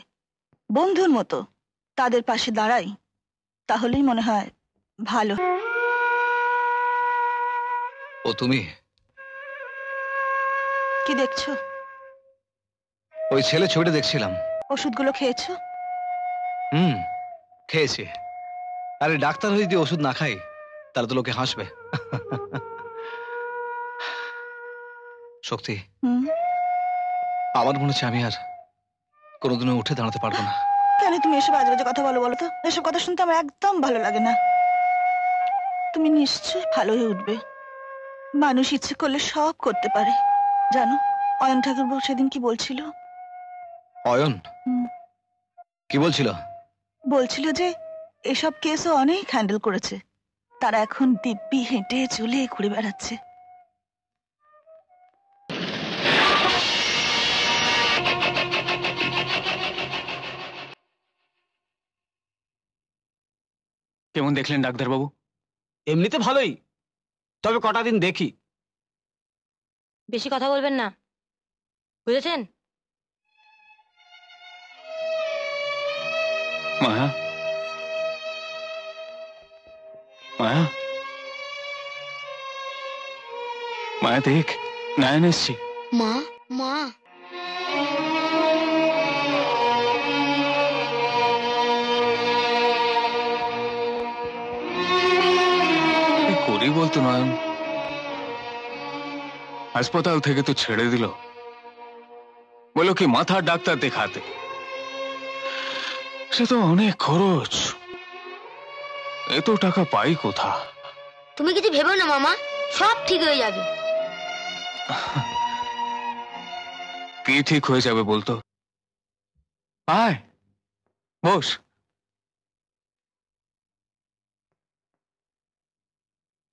বন্ধুর মতো তাদের পাশে দাঁড়াই, তাহলেই মনে হয় ভালো। ও তুমি কি দেখছো? ওই ছেলে ছবিটা দেখছিলাম। ওষুধগুলো খেয়েছো? খেয়েছি। আরে ডাক্তার হয়ে যদি ওষুধ না খাই তাহলে তো লোকে হাসবে। শক্তি, আমার মনে হচ্ছে আমি আর কোনোদিনও উঠে দাঁড়াতে পারবো না। কেন তুমি এসব আজে বাজে কথা বলো বলো তো? এসব কথা শুনতে আমার একদম ভালো লাগে না। তুমি নিশ্চয়ই ভালো হয়ে উঠবে। মানুষ ইচ্ছে করলে সব করতে পারে, জানো? অয়ন ঠাকুর সেদিন কি বলছিল? অয়ন কি বলছিল? বলছিল যে এসব কেসও অনেক হ্যান্ডেল করেছে, তারা এখন দিব্যি হেঁটে চলে ঘুরে বেড়াচ্ছে। কেমন দেখলেন ডাক্তার বাবু? এমনিতে ভালোই, তবে কটা দিন দেখি। বেশি কথা বলবেন না, বুঝেছেন? মায়া, মায়া, মায়া দেখ, নয়ন এসছি। মা, মা। করি বলতো নয়ন, হাসপাতাল থেকে তো ছেড়ে দিল, বলো কি মাথার ডাক্তার দেখাতে। সে তো অনেক খরচ, এত টাকা পাই কোথা? তুমি কিছু ভেবো না মামা, সব ঠিক হয়ে যাবে। কি ঠিক হয়ে যাবে বলতো? আয় বস।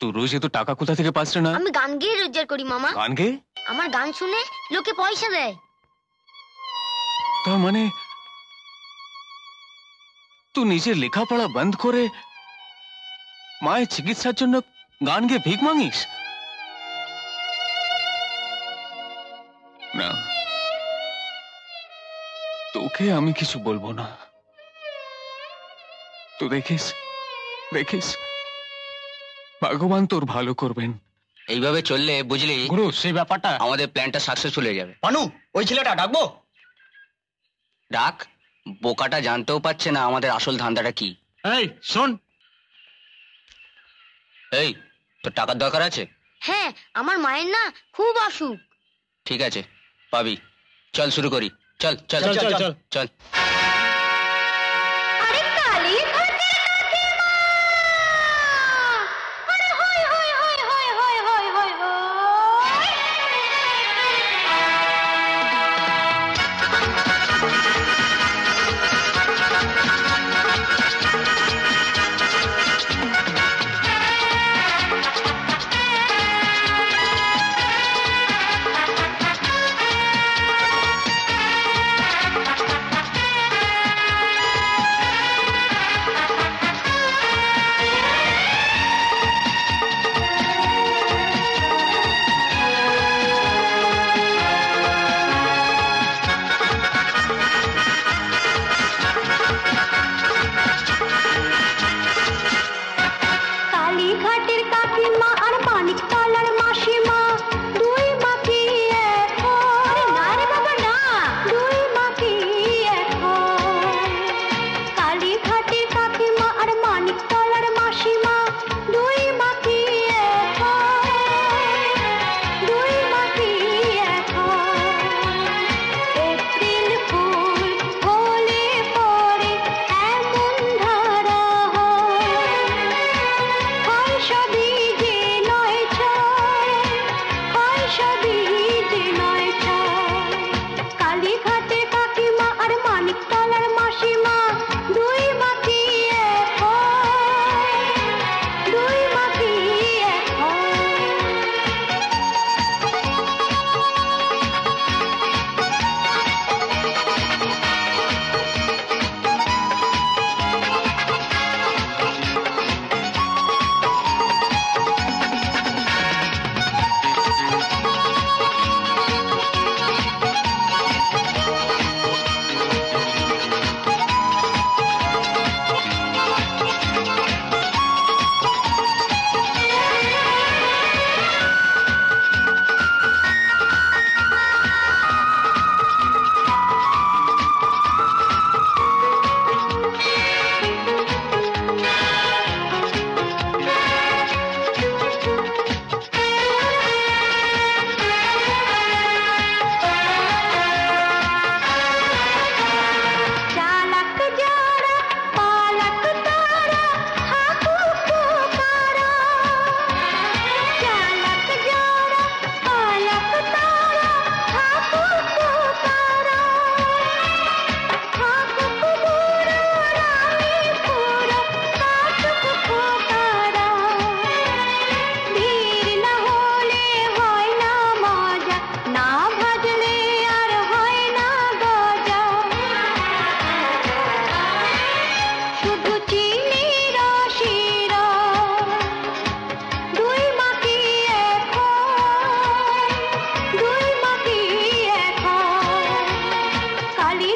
তুই রোজ এত টাকা কোথা থেকে পাস না? আমি গান গেয়ে রোজগার করি মামা। গান গেয়ে? আমার গান শুনে লোকে পয়সা দেয়। তার মানে তুই নিজের লেখাপড়া বন্ধ করে মায়ের চিকিৎসার জন্য গান গেয়ে ভিক মাঙিস? না, তোকে আমি কিছু বলবো না। তো দেখিস দেখিস, ভগবান তোর ভালো করবেন। এইভাবে চললে বুঝলি গুরু, সেই ব্যাপারটা আমাদের প্ল্যানটা সাকসেসফুল হয়ে যাবে। পানু, ওই ছেলেটা ডাকবো? ডাক, বোকাটা জানতেও পারছে না আমাদের আসল ধান্দাটা কি। এই শোন, এই তোর টাকার দরকার আছে? হ্যাঁ, আমার মায়ের না খুব অসুখ। ঠিক আছে, পাবি। চল শুরু করি, চল চল চল চল চল চল।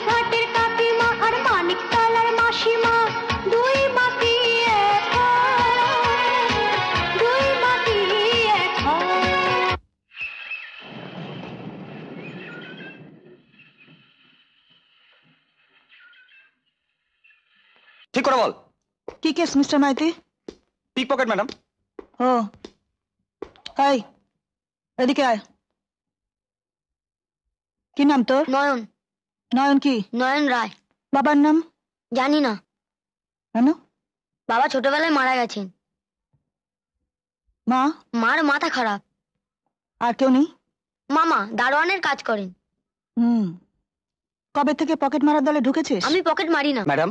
ঘাটের কাকিমা আর মানিক তলার মাসিমা দুই মাটি এক হয়, দুই মাটি এক হয়। ঠিক করে বল। কি case mister Maiti? Pick pocket madam. ও এই এদিকে আয়। কি নাম তোর? নয়ন। নয়ন কি? নয়ন রায়। বাবার নাম? জানি না। কেন? বাবা ছোটবেলায় মারা গেছেন। মা? মার মাথা খারাপ। আর কেউ নেই? মামা দারোয়ানের কাজ করেন। কবে থেকে পকেট মারার দলে ঢুকেছিস? আমি পকেট মারি না। ম্যাডাম,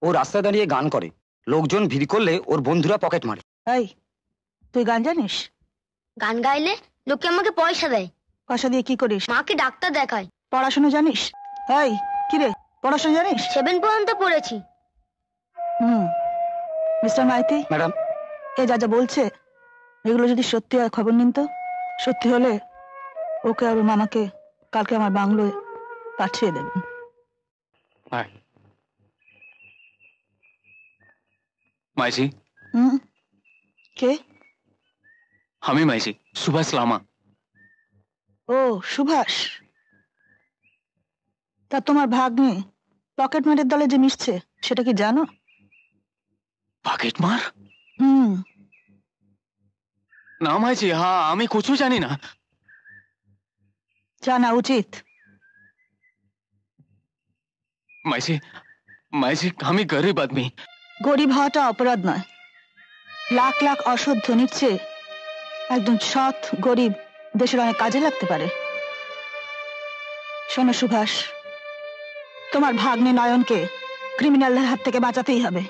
ও রাস্তায় দাঁড়িয়ে গান করে, লোকজন ভিড় করলে ওর বন্ধুরা পকেট মারে। এই তুই গান জানিস? গান গাইলে লোকে আমাকে পয়সা দেয়। পয়সা দিয়ে কি করিস? মাকে ডাক্তার দেখায়। পড়াশোনা জানিস? এই কি রে, পড়াশোনা জানিস? 7 পর্যন্ত পড়েছি। মিস্টার মাইতি। ম্যাডাম, এ যা যা বলছে এগুলো যদি সত্যি হয় খবর নিন তো। সত্যি হলে ওকে আর ওর মামাকে কালকে আমার বাংলোয় পাঠিয়ে দেবেন। মাইজি। কে? আমি মাইজি, সুভাষ লামা। ও সুভাষ। তা তোমার ভাগ্নে পকেট মারের দলে যে মিশছে সেটা কি জানো? পকেট মার? না মাইজি, হ্যাঁ আমি কিছু জানি না। জানা উচিত। মাইজি, মাইজি আমি গরিব আদমি। গরিব হওয়াটা অপরাধ নয়। লাখ লাখ অসৎ ধনীর চেয়ে একজন সৎ গরিব দেশের অনেক কাজে লাগতে পারে। শোনো সুভাষ, তোমার ভাগ্নে নয়নকে ক্রিমিনালদের হাত থেকে বাঁচাতেই হবে।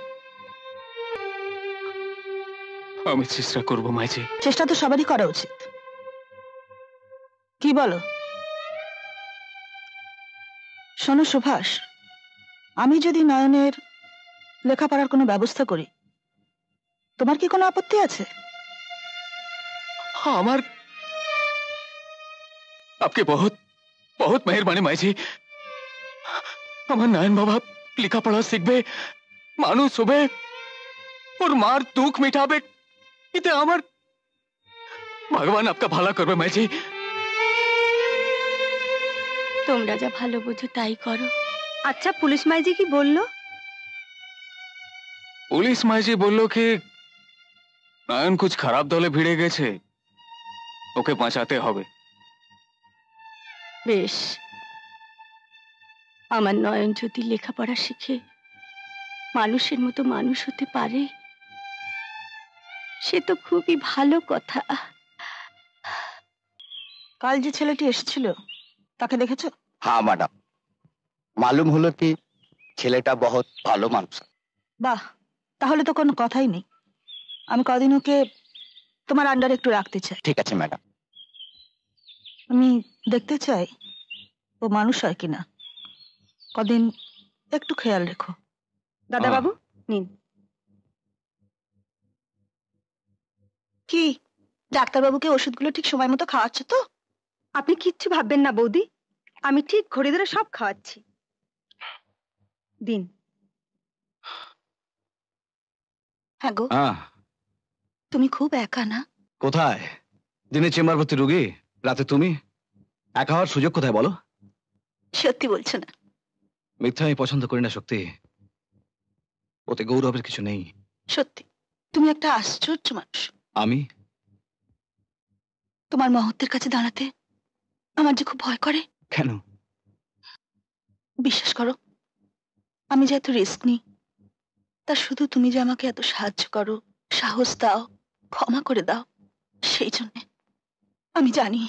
আমি চেষ্টা করবো মাইজি। চেষ্টা তো সবারই করা উচিত। কি বলো? শোনো সুভাষ, আমি যদি নয়নের লেখাপড়ার কোনো ব্যবস্থা করি, তোমার কি কোনো আপত্তি আছে? আমার आपके बहुत बहुत मेहरबानी माई जी। আমার নয়ন বাবা লেখাপড়া শিখবে, মানুষ হবে, ওর মার দুঃখ মিটাবে, এতে আমার ভগবান आपका ভালো করবে মাই জি। তোমরা যা ভালো বুঝো তাই করো। আচ্ছা পুলিশ মাইজি কি বললো? পুলিশ মাইজি বললো কি নয়ন कुछ খারাপ দলে ভিড়ে গেছে, ওকে বাঁচাতে হবে। বেশ, আমার নয়ন যদি লেখাপড়া শিখে মানুষের মতো মানুষ হতে পারে সে তো খুবই ভালো কথা। কাল যে ছেলেটি এসেছিল তাকে দেখেছো? हाँ मैडम, मालूम হলো কি ছেলেটা বহুত ভালো মানুষ। বাহ, তাহলে তো কোনো কথাই নেই। আমি কদিন ওকে তোমার আন্ডারে একটু রাখতে চাই। ঠিক আছে ম্যাডাম। আমি দেখতে চাই ও মানুষ হয় কিনা। কদিন একটু খেয়াল রেখো। দাদা বাবু নিন। কি ডাক্তারবাবুকে ওষুধগুলো ঠিক সময় মতো খাওয়াচ্ছ তো? আপনি কিচ্ছু ভাববেন না বৌদি, আমি ঠিক ঘড়ি ধরে সব খাওয়াচ্ছি। দিন। হ্যাঁ গো, তুমি খুব একা না? কোথায়? দিনে চেম্বার ভর্তি রুগী, রাতে তুমি। একা হওয়ার সুযোগ কোথায় বলো? সত্যি বলছো না? মিথ্যা আমি পছন্দ করি না শক্তি, ওতে গৌরবের কিছু নেই। সত্যি তুমি একটা আশ্চর্য মানুষ। আমি? তোমার মহত্বের কাছে দাঁড়াতে আমার যে খুব ভয় করে। কেন? বিশ্বাস করো, আমি যে এত রিস্ক নিই তা শুধু তুমি যে আমাকে এত সাহায্য করো, সাহস দাও, ক্ষমা করে দাও, সেই জন্য। আমি জানি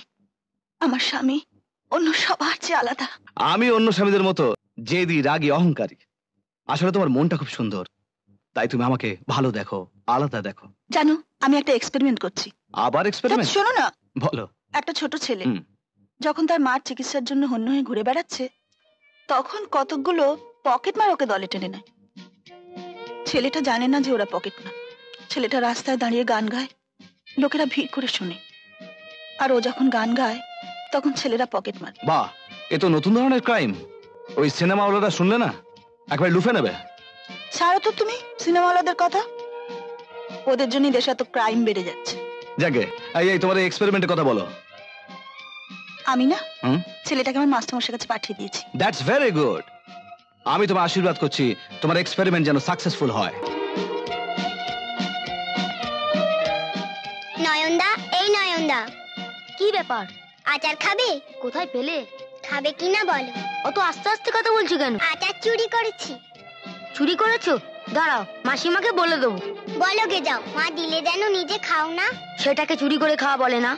আমার স্বামী অন্য সবার চেয়ে আলাদা। আমি অন্য স্বামীদের মতো জেদি, রাগী, অহংকারী। আসলে তোমার মনটা খুব সুন্দর, তাই তুমি আমাকে ভালো দেখো, আলাদা দেখো। জানো, আমি একটা এক্সপেরিমেন্ট করছি। আবার এক্সপেরিমেন্ট? শোনো না, বলো। একটা ছোট ছেলে যখন তার মার চিকিৎসার জন্য হন্য হয়ে ঘুরে বেড়াচ্ছে, তখন কতকগুলো পকেট মার ওকে দলে টেনে নেয়। ছেলেটা জানে না যে ওরা পকেট মার। ছেলেটা রাস্তায় দাঁড়িয়ে গান গায়, লোকেরা ভিড় করে শোনে, আর ও যখন গান গায় তখন ছেলেরা পকেট মার। বাহ, এ তো নতুন ধরনের ক্রাইম। ওই সিনেমাওয়ালারা শুনলে না একবার লুফে নেবে। ছাড়ো তো তুমি সিনেমাওয়ালাদের কথা, ওদের জন্যই দেশে এত ক্রাইম বেড়ে যাচ্ছে। যাকে এই তোমার এক্সপেরিমেন্টের কথা বলো। আমি না ছেলেটাকে আমার মাস্টারমশাইয়ের কাছে পাঠিয়ে দিয়েছি। That's very good. আমি তোমার আশীর্বাদ করছি তোমার এক্সপেরিমেন্ট যেন সাকসেসফুল হয়। নয়নদা, এই নয়নদা, কি ব্যাপার? আচার খাবে? কোথায় পেলে? খাবে কিনা বলো। অত আস্তে আস্তে কথা বলছো কেন? আচার চুরি করেছি। চুরি করেছো? দাঁড়াও, মাসিমাকে বলে দেবো। বলো গে যাও, মা দিলে যেন নিজে খাও না। সেটাকে চুরি করে খাওয়া বলে না।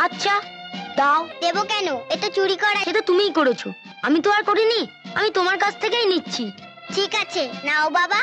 আচ্ছা দাও। দেবো কেন? এটা চুরি করা। সেটা তুমিই করেছো, আমি তো আর করিনি। আমি তোমার কাছ থেকেই নিচ্ছি। ঠিক আছে, নাও বাবা।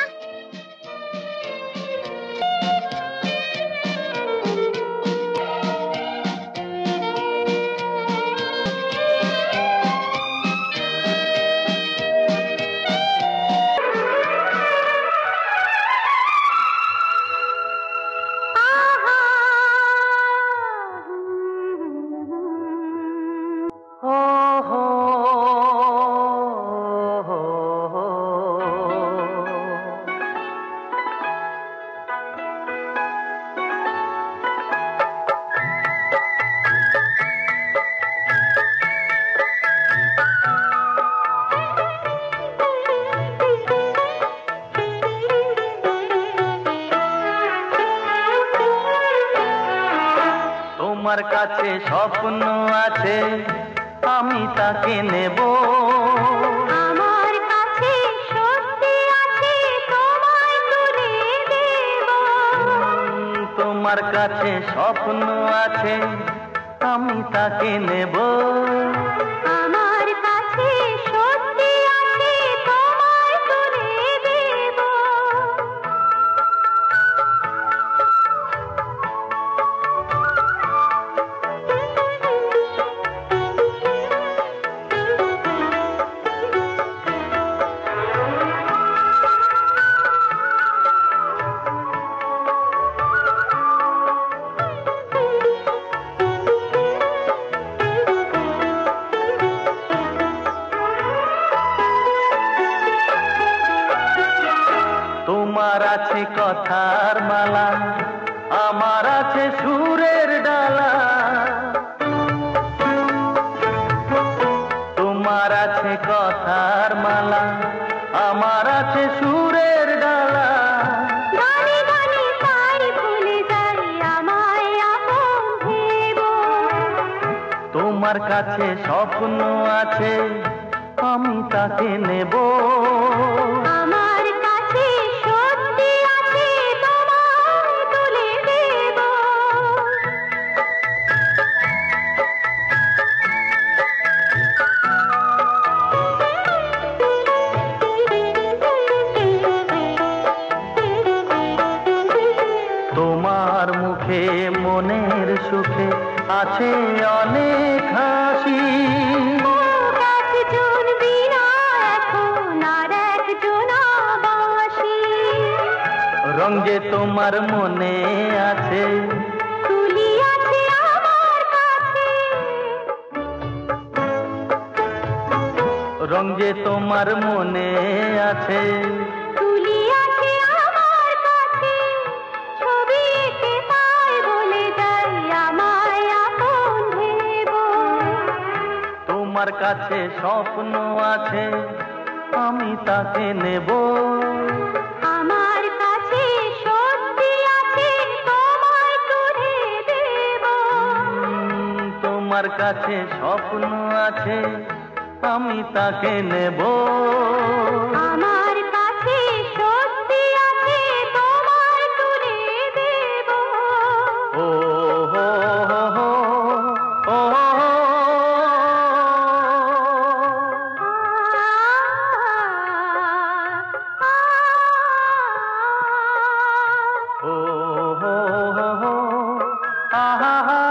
তোমার কাছে স্বপ্ন আছে, আমি তাকে নেব। আমার কাছে সত্যি আছে, তোমায় তুলে দেব। তোমার কাছে স্বপ্ন আছে, আমি তাকে নেব। আমার কাছে সত্যি আছে, তোমায় তুলে দেব। তোমার আছে কথার মালা, আমার আছে সুরের ডালা। তোমার আছে কথার মালা, আমার আছে সুরের ডালা। গানে গানে তাই ভুলে যাই, আমায় আপন ভেব। তোমার কাছে স্বপ্ন আছে, আমি তাকে নেব। আমার কাছে সত্যি আছে, তোমায় তুলে দেব। তোমার মুখে মনের সুখে আছে অনেক হাসি। একজন বিনা এখন আর একজন বাঁশি। রং যে তোমার মনে আছে, তুলি আছে আমার কাছে। রং যে তোমার মনে আছে। তুলি আছে আমার কাছে, ছবি এঁকে তাই বলে যাই, আমায় আপন ভেব। তোমার কাছে স্বপ্ন আছে, আমি তাকে নেব। আমার কাছে সত্যি আছে, তোমায় তুলে দেব। তোমার কাছে স্বপ্ন আছে, আমি তাকে নেব। আমার কাছে সত্যি আছে, তোমায় তুলে দেব। ও হো হো হো, ও হো হো। ও হো হো হো, আহা হা।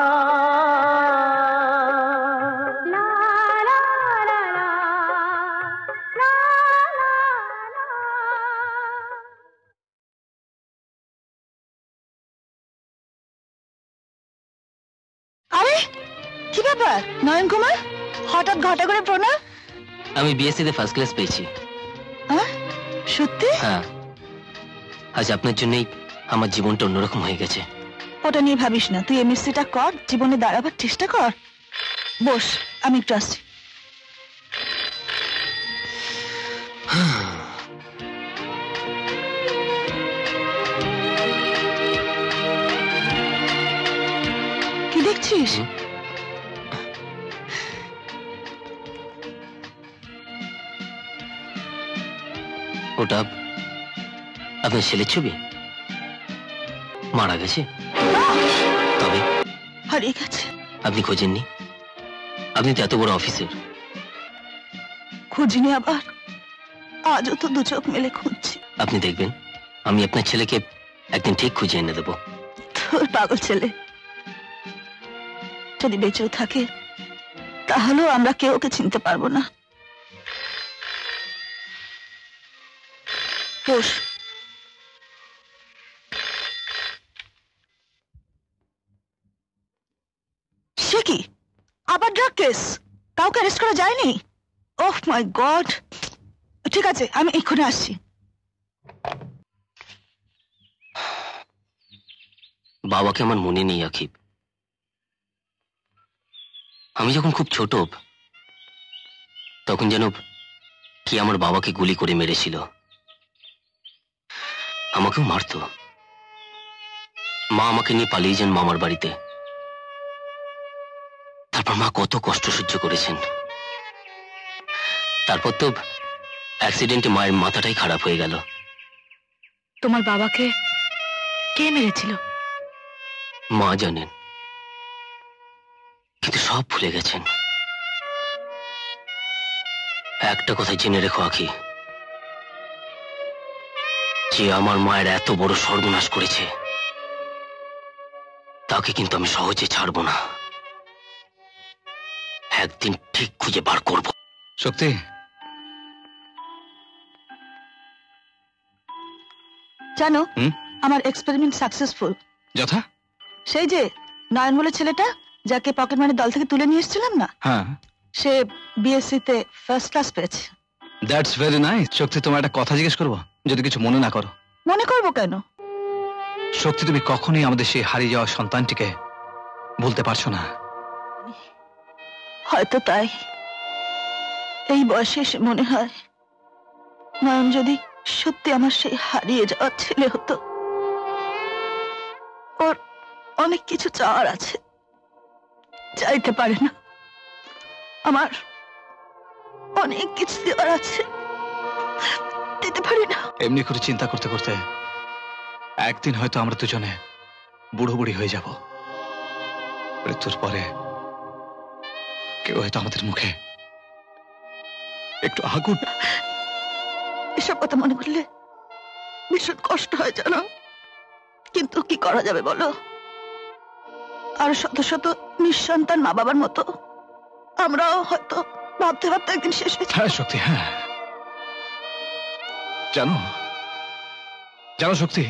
আরে কি ব্যাপার নয়ন কুমার, হঠাৎ ঘটা করে প্রণাম? আমি বিএসসি তে ফার্স্ট ক্লাস পেয়েছি। সত্যি? হ্যাঁ, আজ আপনার জন্যই আমার জীবনটা অন্যরকম হয়ে গেছে। ওটা নিয়ে ভাবিস না, তুই এমএসসিটা কর, জীবনে দাঁড়াবার চেষ্টা কর। বস, আমি একটু আসছি। কি দেখছিস? ওটা আপনার ছেলের ছবি? মারা গেছে? তবে হারিয়ে গেছে। আপনি খোঁজেননি? আপনি তো এত বড় অফিসার। খুঁজিনি আবার, আজও তো দু চোখ মেলে খুঁজছি। আপনি দেখবেন আমি আপনার ছেলেকে একদিন ঠিক খুঁজে এনে দেবো। তোর পাগল ছেলে যদি বেঁচেও থাকে তাহলেও আমরা কেউ ওকে চিনতে পারবো না। বস। সে কি আবার ড্রাগ কেস? কাউকে অ্যারেস্ট করা যায়নি? ওহ মাই গড! ঠিক আছে, আমি এক্ষুনি আসছি। বাবাকে আমার মনে নেই আকিব। আমি যখন খুব ছোট তখন যেন কি আমার বাবাকে গুলি করে মেরেছিল। আমাকেও মারত। মা আমাকে নিয়ে পালিয়ে যান মামার বাড়িতে। তারপর মা কত কষ্ট সহ্য করেছেন। তারপর তো অ্যাক্সিডেন্টে মায়ের মাথাটাই খারাপ হয়ে গেল। তোমার বাবাকে কে মেরেছিল? মা জানেন, কিন্তু সব ভুলে গেছেন। একটা কথা জেনে রেখো আখি, যে আমার মায়ের এত বড় সর্বনাশ করেছে তাকে কিন্তু আমি সহজে ছাড়বো না। একদিন ঠিক খুঁজে বার করব। শক্তি, জানো আমার এক্সপেরিমেন্ট সাকসেসফুল। যথা? সেই যে নয়ন বলে ছেলেটা যাকে পকেট মানি দল থেকে তুলে নিয়ে এসেছিলাম না, হ্যাঁ, সে বিএসসি তে ফার্স্ট ক্লাস পেয়েছে। That's very nice. শক্তি, তোমার একটা কথা জিজ্ঞেস করবো, যদি কিছু মনে না করো? মনে করবো কেন? শক্তি, তুমি কখনোই আমাদের সেই হারিয়ে যাওয়া সন্তানটিকে ভুলতে পারছো না? হয়তো তাই এই বয়সে এসে মনে হয় নয়ন যদি সত্যি আমার সেই হারিয়ে যাওয়া ছেলে হতো। ওর অনেক কিছু চাওয়ার আছে, চাইতে পারে না। আমার অনেক কিছু দেওয়ার আছে, দিতে পারি না। এমনি করে চিন্তা করতে করতে একদিন হয়তো আমরা দুজনে বুড়ো বুড়ি হয়ে যাব। মৃত্যুর পরে কেউ হয়তো আমাদের মুখে একটু আগুন। এসব কথা মনে করলে ভীষণ কষ্ট হয় জানো, কিন্তু কি করা যাবে বলো? আর শত শত নিঃসন্তান মা বাবার মতো আমরাও হয়তো ভাবতে ভাবতে একদিন শেষ হয়ে হ্যাঁ শক্তি, হ্যাঁ। জানো জানো শক্তি,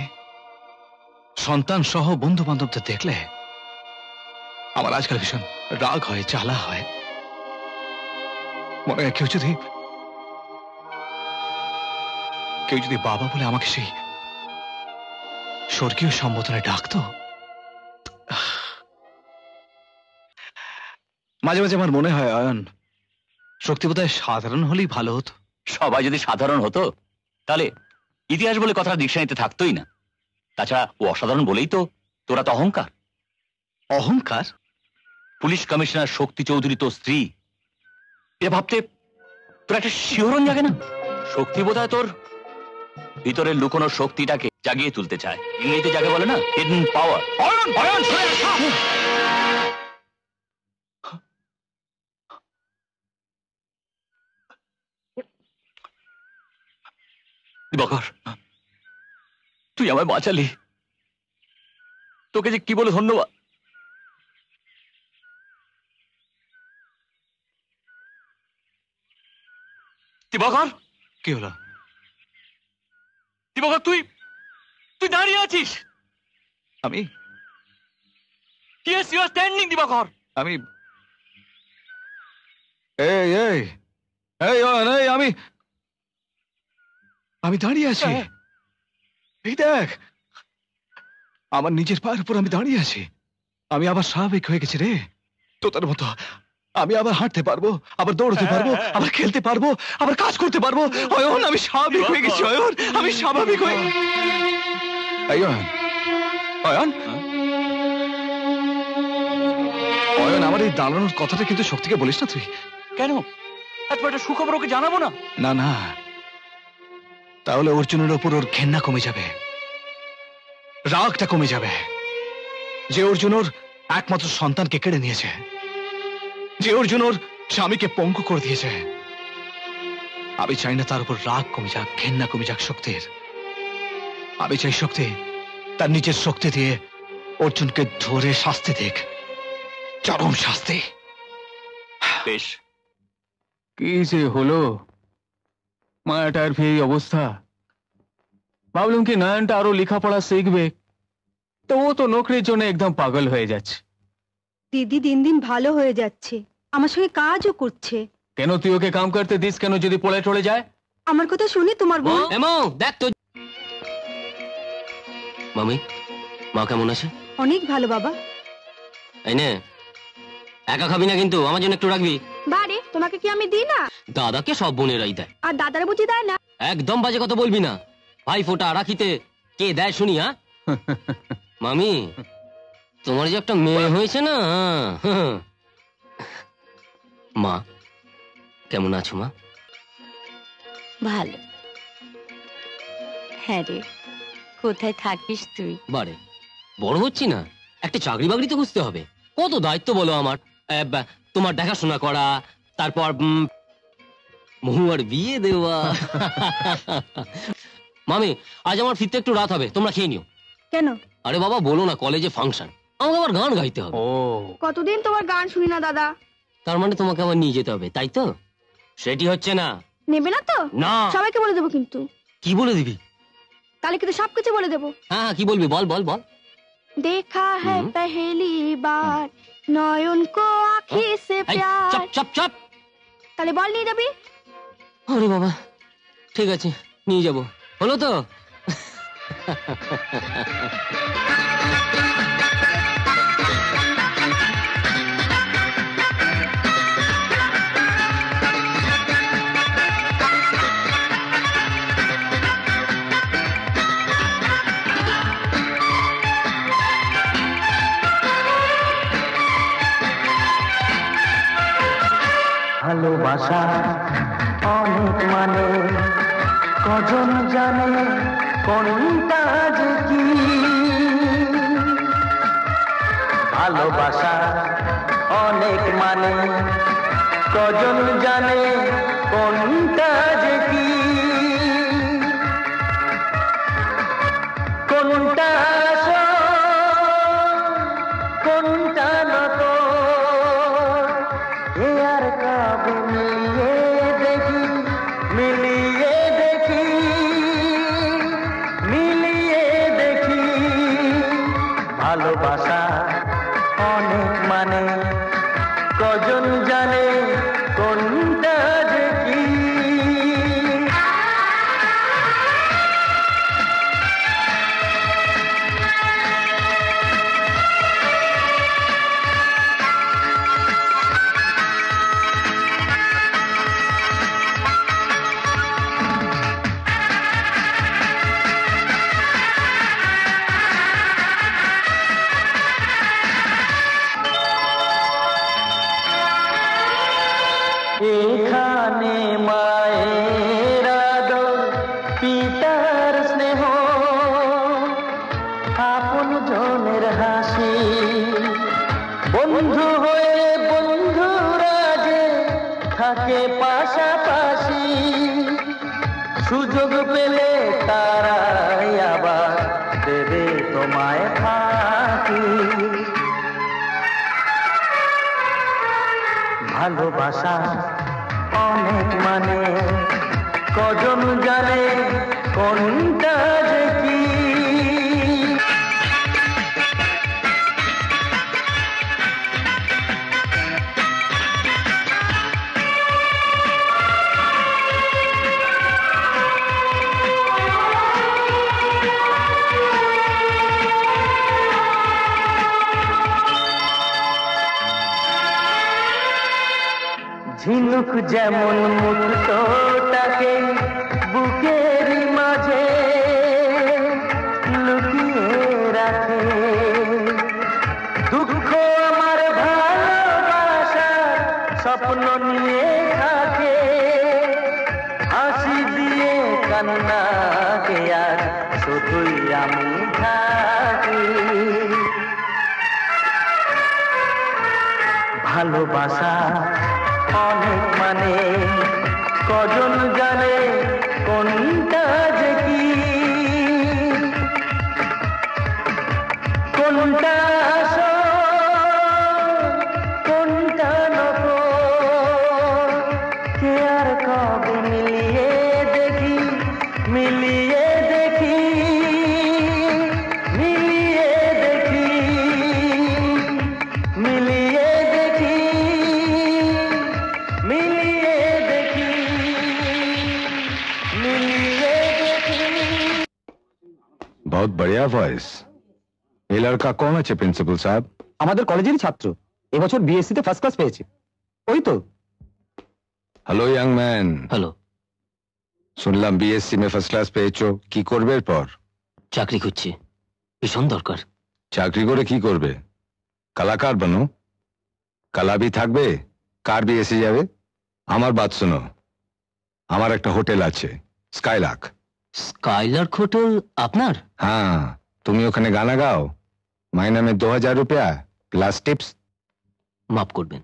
সন্তান সহ বন্ধু বান্ধবদের দেখলে আমার আজকাল ভীষণ রাগ হয়, জ্বালা হয়। মনে হয় কেউ যদি বাবা বলে আমাকে সেই স্বর্গীয় সম্বোধনে ডাকতো। মাঝে মাঝে আমার মনে হয় অয়ন, শক্তি বোধহয় সাধারণ হলেই ভালো হতো। সবাই যদি সাধারণ হতো তাহলে ইতিহাস বলে কথাটা ডিকশনারিতে থাকতোই না। তাছাড়া ও অসাধারণ বলেই তো তোরা তো অহংকার। অহংকার? পুলিশ কমিশনার শক্তি চৌধুরী তো স্ত্রী, এটা ভাবতে তোর একটা শিহরণ জাগে না? শক্তি বোধহয় তোর ভিতরের লুকোনো শক্তিটাকে জাগিয়ে তুলতে চায়। ইংরেজিতে যাকে বলে না হিডেন পাওয়ার। দিবাকর, তুই আমায় বাঁচালি, তোকে যে কি বলে ধন্যবাদ। দিবাকর, কি হলো? দিবাকর, তুই তুই দাঁড়িয়ে আছিস। আমি? ইয়েস, ইউ আর স্ট্যান্ডিং দিবাকর। আমি এই এই এই অয়ন, এই আমি দাঁড়িয়ে আছি। এই দেখ, আমার নিজের পায়ের উপর আমি দাঁড়িয়ে আছি। আমি আবার স্বাভাবিক হয়ে গেছি রে, তোদের মতো। আমি আবার হাঁটতে পারবো, আবার দৌড়তে পারবো, আবার খেলতে পারবো, আবার কাজ করতে পারবো। অয়ন, আমি স্বাভাবিক হয়ে গেছি। অয়ন, আমি স্বাভাবিক হয়ে। এই অয়ন, অয়ন, অয়ন, আমার এই দাঁড়ানোর কথাটা কিন্তু শক্তিকে বলিস না তুই। কেন? এত একটা সুখবর ওকে জানাবো না? না না, তাহলে অর্জুনের ওপর ওর ঘেন্না কমে যাবে, রাগটা কমে যাবে। যে অর্জুন ওর একমাত্র সন্তানকে কেড়ে নিয়েছে, যে অর্জুন ওর স্বামীকে পঙ্গু করে দিয়েছে, আমি চাই না তার উপর রাগ কমে যাক, ঘেন্না কমে যাক শক্তির। আমি চাই শক্তি তার নিজের শক্তি দিয়ে অর্জুনকে ধরে শাস্তি দিক, চরম শাস্তি। বেশ। কি যে হলো, মায়াটার ফের এই অবস্থা। ভাবলাম কি নয়নটা আরো লেখাপড়া শিখবে, তো ও তো নৌকরির জন্য একদম পাগল হয়ে যাচ্ছে। দিদি দিন দিন ভালো হয়ে যাচ্ছে, আমার সঙ্গে কাজও করছে। কেন তুই ওকে কাম করতে দিস কেন, যদি পড়ে টড়ে যায়? আমার কথা শুনে তোমার বোন। দেখ তো মামি, মা কেমন আছে? অনেক ভালো বাবা। এই নে, একা খাবি না কিন্তু, আমার জন্য একটু রাখবি। বারে, তোমাকে কি আমি দিই না? দাদাকে সব বোনেরাই দেয়। আর দাদারা বুঝি দেয় না? একদম বাজে কথা বলবি না। ভাই ফোটা রাখিতে কে দেয় শুনি? হ্যাঁ মামি, তোমার যে একটা মেয়ে হয়েছে না। মা কেমন আছো মা? ভালো। হ্যাঁ রে, কোথায় থাকিস তুই? বারে, বড় হচ্ছি না, একটা চাকরি বাকরি তো খুঁজতে হবে। কত দায়িত্ব বলো আমার। তোমার দেখাশোনা করা, তারপর মহুয়ার বিয়ে দেওয়া। মামি, আজ আমার ফিরতে একটু রাত হবে, তোমরা খেয়ে নিও। কেন? আরে বাবা বলো না, কলেজে ফাংশন, আমাকে আবার গান গাইতে হবে। কতদিন তোমার গান শুনি না দাদা। তার মানে তোমাকে আবার নিয়ে যেতে হবে, তাই তো? সেটি হচ্ছে না। নেবে না তো? না। সবাইকে বলে দেবো কিন্তু। কি বলে দিবি? তাহলে কিন্তু সবকিছু বলে দেবো। হ্যাঁ, কি বলবি বল বল বল। देखा है पहली बार नयन को आँखी से प्यार। चुप चुप चुप। তাহলে বল নিয়ে যাবি? আরে বাবা, ঠিক আছে নিয়ে যাব। হলো তো? ভালোবাসা অনেক মানে, কজন জানে কোনটা যে কি। ভালোবাসা অনেক মানে, কজন জানে কোনটা যে কি। কোনটা কোনটা নত, এ আর কাবে মিলিয়ে দেখি, মিলিয়ে দেখি, মিলিয়ে দেখি। ভালোবাসা অনেক মানে, কজন জানে কোনটা যে কি। এখানে মায়ের আদর, পিতার স্নেহ, আপন জনের হাসি, বন্ধু হয়ে বন্ধুরা যে থাকে পাশাপাশি। সুযোগ পেলে তারাই আবার দেবে তোমায় ফাঁকি। ভালোবাসা অনেক মানে, কজন জানে কোনটা যে কি। ঝিনুক যেমন মুক্তটাকে বুকের মাঝে লুকিয়ে রাখে, দুঃখ আমার ভালোবাসা স্বপ্ন নিয়ে থাকে, হাসি দিয়ে কান্নাকে আর শুধুই আমি থাকি। ভালোবাসা অনেক মানে কজন জানে কোনটা যে কি, কোনটা আসল কোনটা নকল, কে আর কবে মিলিয়ে দেখি, মিলিয়ে দেখি, মিলিয়ে দেখি, মিলিয়ে দেখি, मिलिए देखी, मिलिए देखी। बहुत बढ़िया वॉइस। ये लड़का कौन আছে প্রিন্সিপাল সাহেব? আমাদের কলেজেরই ছাত্র, এবছর বিএসসি তে ফার্স্ট ক্লাস পেয়েছে। ওই তো। Hello young man. হ্যালো। শুনলাম বিএসসি মে ফার্স্ট ক্লাস পেয়েছো, কি করবে এরপর? চাকরি খুঁজছি, ভীষণ দরকার। চাকরি করে কি করবে? কলাকার বানো? কলা भी থাকবে, কার भी এসে যাবে। আমার বাত শোনো, আমার একটা হোটেল আছে স্কাইলার্ক। স্কাইলার্ক হোটেল আপনার? হ্যাঁ, তুমি ওখানে গানা গাও, মাইনে में 2000 रुपया প্লাস টিপস। মাফ করবেন,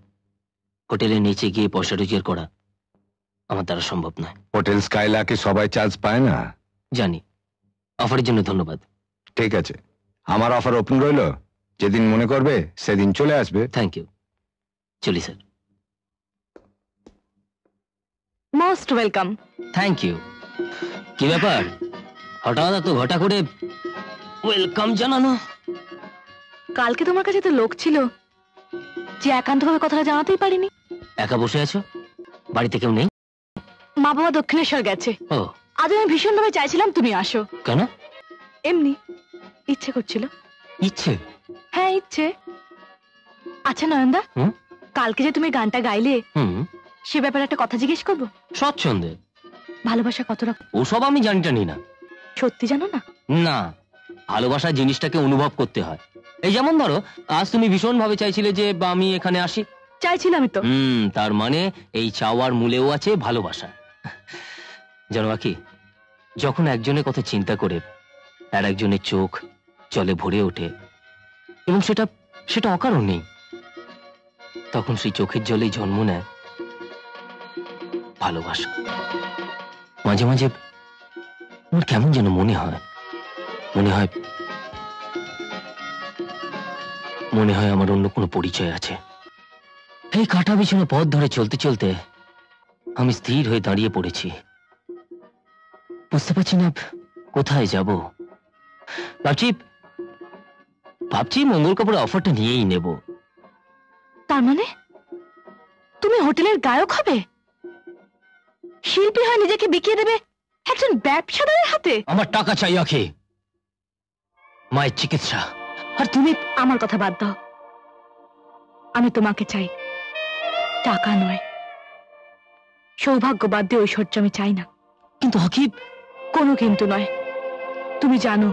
হোটেলের নিচে গিয়ে পয়সা রোজগার করা আমার দ্বারা সম্ভব নয়। হোটেল স্কাইলার্কে সবাই চান্স পায় না। জানি, অফারের জন্য ধন্যবাদ। ঠিক আছে, আমার অফার ওপেন রইল, যেদিন মনে করবে সেদিন চলে আসবে। থ্যাংক ইউ, চলি sir. Most welcome. Thank you. কি ব্যাপার, হঠাৎ এত ঘটা করে ওয়েলকাম জানানো? কালকে তোমার কাছে তো লোক ছিল যে একান্তভাবে কথাটা জানাতেই পারিনি। একা বসে আছো, বাড়িতে কেউ নেই? মা বাবা দক্ষিণেশ্বর গেছে। ও, আজ আমি ভীষণভাবে চাইছিলাম তুমি আসো। কেন? এমনি ইচ্ছে করছিল। ইচ্ছে? হ্যাঁ ইচ্ছে। আচ্ছা নয়নদা, কালকে যে তুমি গানটা গাইলে সে ব্যাপারে একটা কথা জিজ্ঞেস করবো? স্বচ্ছন্দে। ভালোবাসা কত রকম? ওসব আমি জানি না। সত্যি জানো না? না, ভালোবাসা জিনিসটাকে অনুভব করতে হয়। এই যেমন ধরো, আজ তুমি ভীষণ ভাবে চাইছিলে যে আমি এখানে আসি। চাইছিলাম তো। তার মানে এই চাওয়ার মূলেও আছে ভালোবাসা। জানো কি, যখন একজনের কথা চিন্তা করে আর একজনের চোখ জলে ভরে ওঠে এবং সেটা অকারণ নেই, তখন সেই চোখের জলেই জন্ম নেয় ভালোবাসা। মাঝে মাঝে আমার কেমন যেন মনে হয় আমার অন্য কোনো পরিচয় আছে। এই কাটা বিছানো পথ ধরে চলতে চলতে আমি স্থির হয়ে দাঁড়িয়ে পড়েছি। বুঝতে পারছি না কোথায় যাব। ভাবছি মঙ্গল কাপুরের অফারটা নিয়েই নেব। তার মানে তুমি হোটেলের গায়ক হবে? শিল্পী হয়ে নিজেকে বিকিয়ে দেবে একজন ব্যবসাদারের হাতে? আমার টাকা চাই আখি, মায়ের চিকিৎসা। আর তুমি? আমার কথা বাদ দাও, আমি তোমাকে চাই, টাকা নয়। সৌভাগ্য বাদ দিয়ে ঐশ্বর্য আমি চাই না। কিন্তু আখি। কোনো কিন্তু নয়। তুমি জানো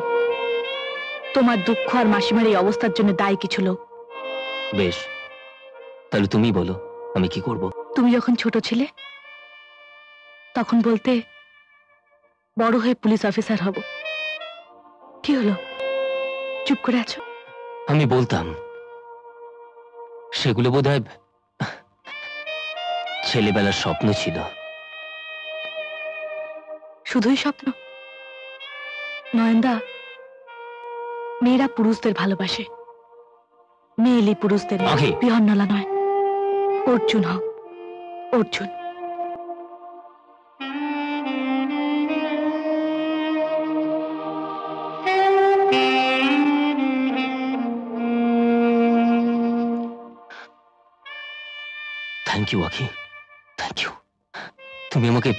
তোমার দুঃখ আর মাসিমার এই অবস্থার জন্য দায়ী কিছু লোক। বেশ, তাহলে তুমি বলো আমি কি করব? তুমি যখন ছোট ছিলে তখন বলতে বড় হয়ে পুলিশ অফিসার হব। কি হলো, চুপ করে আছো? আমি বলতাম সেগুলো বোধহয় ছেলেবেলার স্বপ্ন ছিল। শুধুই স্বপ্ন? নয়নদা, মেয়েরা পুরুষদের ভালোবাসে, মেয়েলি পুরুষদের। বিহন্নলা নয়, অর্জুন হও, অর্জুন। থ্যাংক ইউ আখি, থ্যাংক ইউ। তুমি আমাকে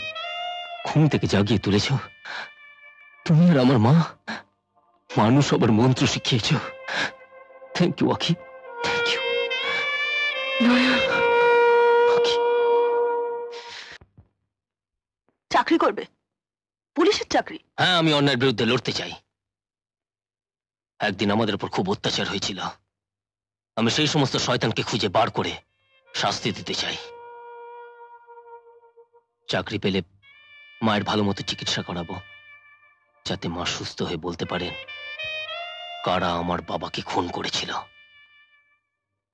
ঘুম থেকে জাগিয়ে তুলেছ। তুমি আর আমার মা মানুষ সবার মন্ত্র শিখিয়েছ। থ্যাংক ইউ আখি, থ্যাংক ইউ। নয়ন, আখি, চাকরি করবে? পুলিশের চাকরি? হ্যাঁ, আমি অন্যায়ের বিরুদ্ধে লড়তে চাই। একদিন আমাদের উপর খুব অত্যাচার হয়েছিল, আমি সেই সমস্ত শয়তানকে খুঁজে বার করে শাস্তি দিতে চাই। চাকরি পেলে মায়ের ভালো মতো চিকিৎসা করাবো, যাতে মা সুস্থ হয়ে বলতে পারেন কারা আমার বাবাকে খুন করেছিল।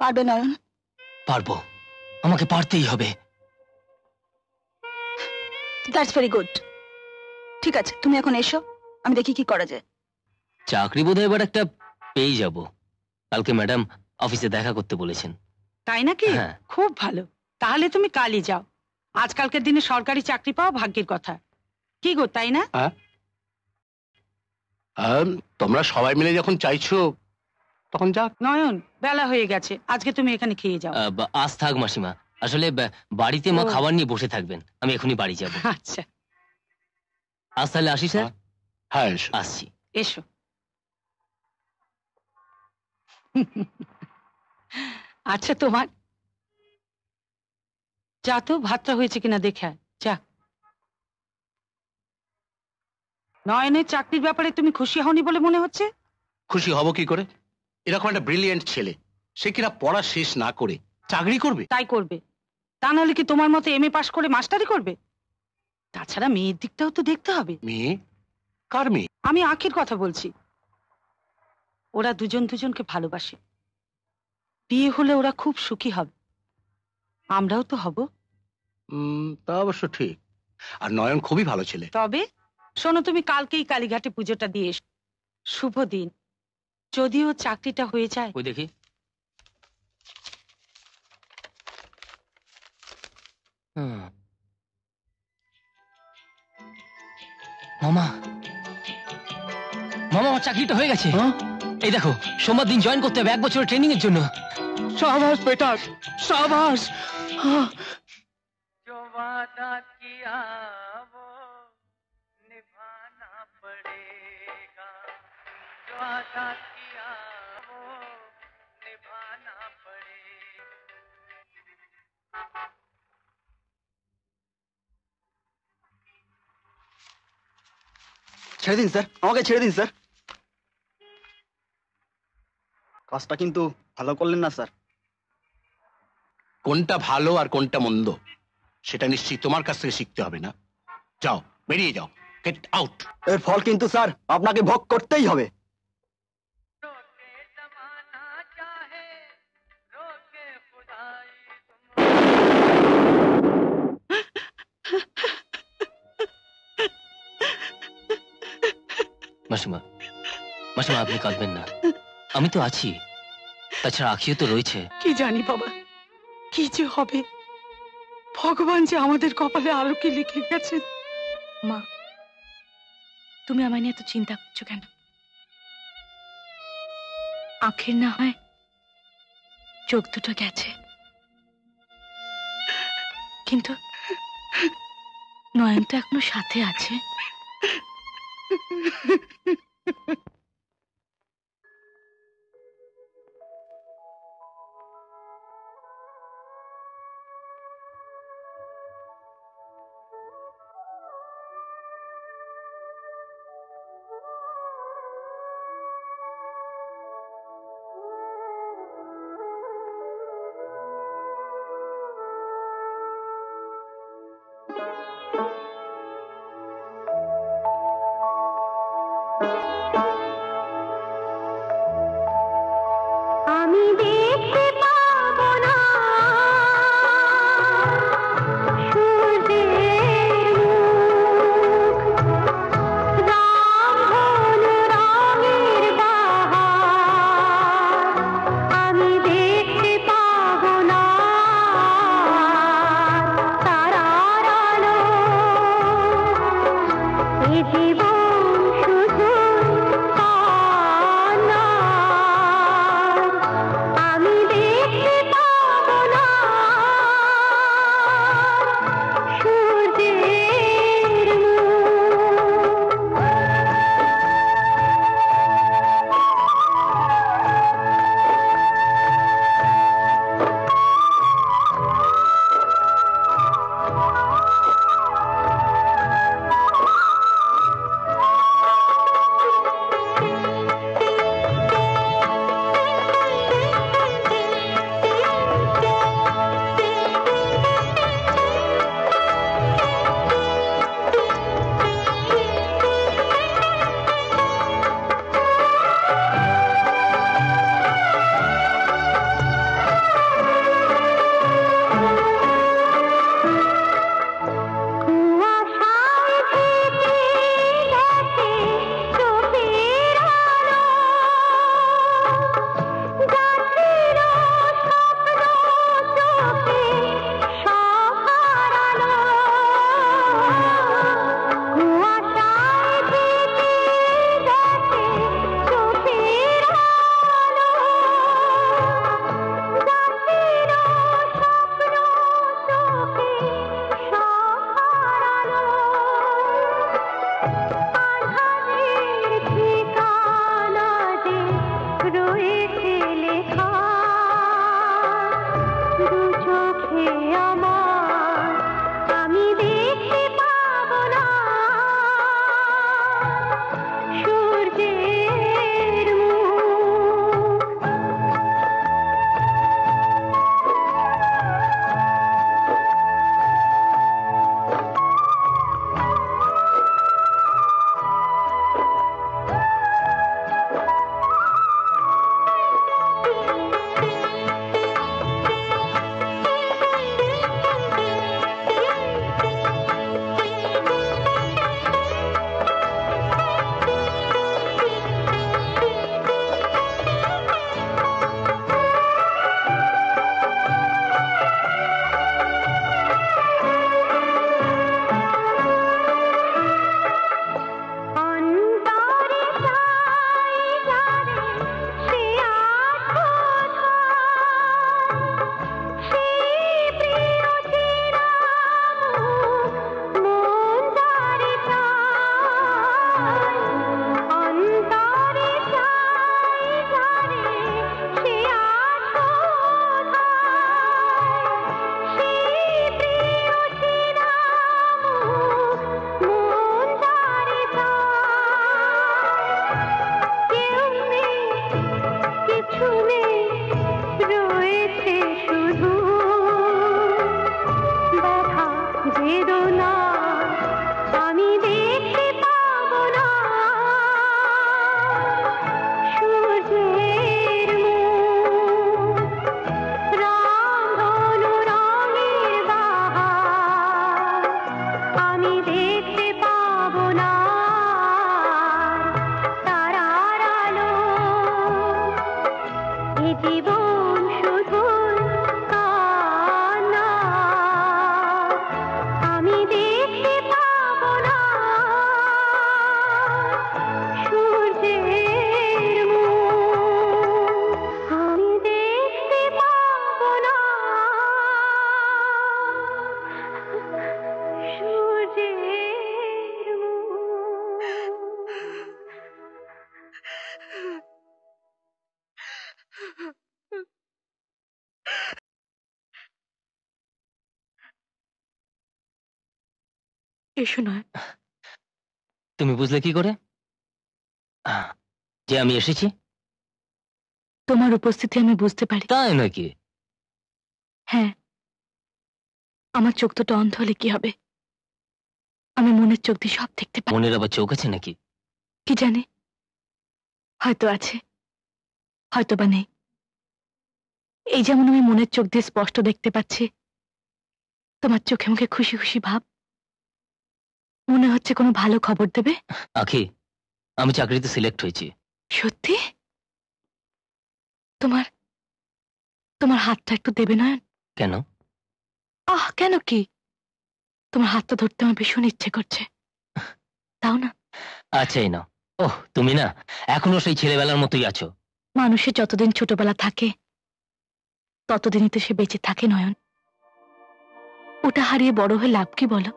পারবে নয়ন? পারবো, আমাকে পারতেই হবে। That's very good. ঠিক আছে, তুমি এখন এসো, আমি দেখি কি করা যায়। চাকরি বোধহয় এবার একটা পেয়ে যাব। কালকে ম্যাডাম অফিসে দেখা করতে বলেছেন। তাই নাকি? খুব ভালো, তাহলে তুমি কালই যাও। আজকালকার দিনে সরকারি চাকরি পাওয়া ভাগ্যের কথা। কি গো, তাই না? তোমরা সবাই মিলে যখন চাইছো তখন যাক। নয়ন, বেলা হয়ে গেছে, আজকে তুমি এখানে খেয়ে যাও। আজ থাক মাসিমা, আসলে বাড়িতে মা খাবার নিয়ে বসে থাকবেন, আমি এখনই বাড়ি যাব। আচ্ছা, আজ তাহলে আসি স্যার। হ্যাঁ, আসছি। এসো। আচ্ছা, তোমার যা তো ভাতটা হয়েছে কিনা দেখে আয়, যা। নয়নের চাকরির ব্যাপারে তুমি খুশি হওনি বলে মনে হচ্ছে। খুশি হব কি করে? এরকম একটা ব্রিলিয়েন্ট ছেলে, সে কিনা পড়া শেষ না করে চাকরি করবে। তাই করবে, তা নাহলে কি তোমার মতো এমএ পাশ করে মাস্টারি করবে? তাছাড়া মেয়ের দিকটাও তো দেখতে হবে। মেয়ে? কার মেয়ে? আমি আখির কথা বলছি। ওরা দুজন দুজনকে ভালোবাসে, বিয়ে হলে ওরা খুব সুখী হবে, আমরাও তো হব। তা অবশ্য ঠিক। আর নয়ন খুবই ভালো ছেলে। তবে শোনো, তুমি কালকেই কালীঘাটে পুজোটা দিয়ে এসো। শুভ দিন, যদিও চাকরিটা হয়ে যায়। ওই দেখি। মামা, মামা, আমার চাকরিটা হয়ে গেছে। এই দেখো, সোমবার দিন জয়েন করতে হবে 1 বছরের ট্রেনিং এর জন্য। शाबाश बेटा, शाबाश। जो वादा किया वो निभाना पड़ेगा, जो वादा किया वो निभाना पड़ेगा। ছেড়ে দিন স্যার, আমাকে ছেড়ে দিন স্যার। কাজটা কিন্তু ভালো করলেন না স্যার। কোনটা ভালো আর কোনটা মন্দ সেটা নিশ্চয়ই তোমার কাছ থেকে শিখতে হবে না। যাও, বেরিয়ে যাও, গেট আউট। এর ফল কিন্তু স্যার আপনাকে ভোগ করতেই হবে। মাসিমা, মাসিমা, আপনি কাঁদবেন না, আমি তো আছি। তাছাড়া আখিও তো রয়েছে। কি জানি বাবা, কি যে হবে। ভগবান যে আমাদের কপালে আরো কি লিখে গেছেন। মা, তুমি আমায় নিয়ে এত চিন্তা করছো কেন? আখের না হয় চোখ দুটো গেছে, কিন্তু নয়ন তো এখনো সাথে আছে। বেদনা আমি দেখতে পাবো না, সূর্যের মুখ রাঙানো রঙের বাহার আমি দেখতে পাবো না, তারার আলো এ জীবন শুধু কান্না আমি দেখতে পাবো না, সূর্যের মুখ আমি দেখতে পাবো না, সূর্যের এসো নয়। তুমি বুঝলে কি করে যে আমি এসেছি? তোমার উপস্থিতি আমি বুঝতে পারি। তাই নাকি? হ্যাঁ, আমার চোখ দুটো অন্ধ হলে কি হবে? আমি মনের চোখ দিয়ে সব দেখতে পাই। মনের আবার চোখ আছে নাকি? কি জানি, হয়তো আছে, হয়তো বা নেই। এই যেমন আমি মনের চোখ দিয়ে স্পষ্ট দেখতে পাচ্ছি, তোমার চোখে মুখে খুশি খুশি ভাব, মনে হচ্ছে কোনো ভালো খবর দেবে। আখি, আমি চাকরিতে সিলেক্ট হয়েছি। সত্যি? তোমার তোমার হাতটা একটু দেবে না? কেন? কেন কি? তোমার হাতটা ধরতে আমার ভীষণ ইচ্ছে করছে, তাও না? আচ্ছা এই নাও। ওহ, তুমি না এখনো সেই ছেলেবেলার মতোই আছো। মানুষের যতদিন ছোটবেলা থাকে ততদিনই তো সে বেঁচে থাকে নয়ন। ওটা হারিয়ে বড় হয়ে লাভ কি বলো?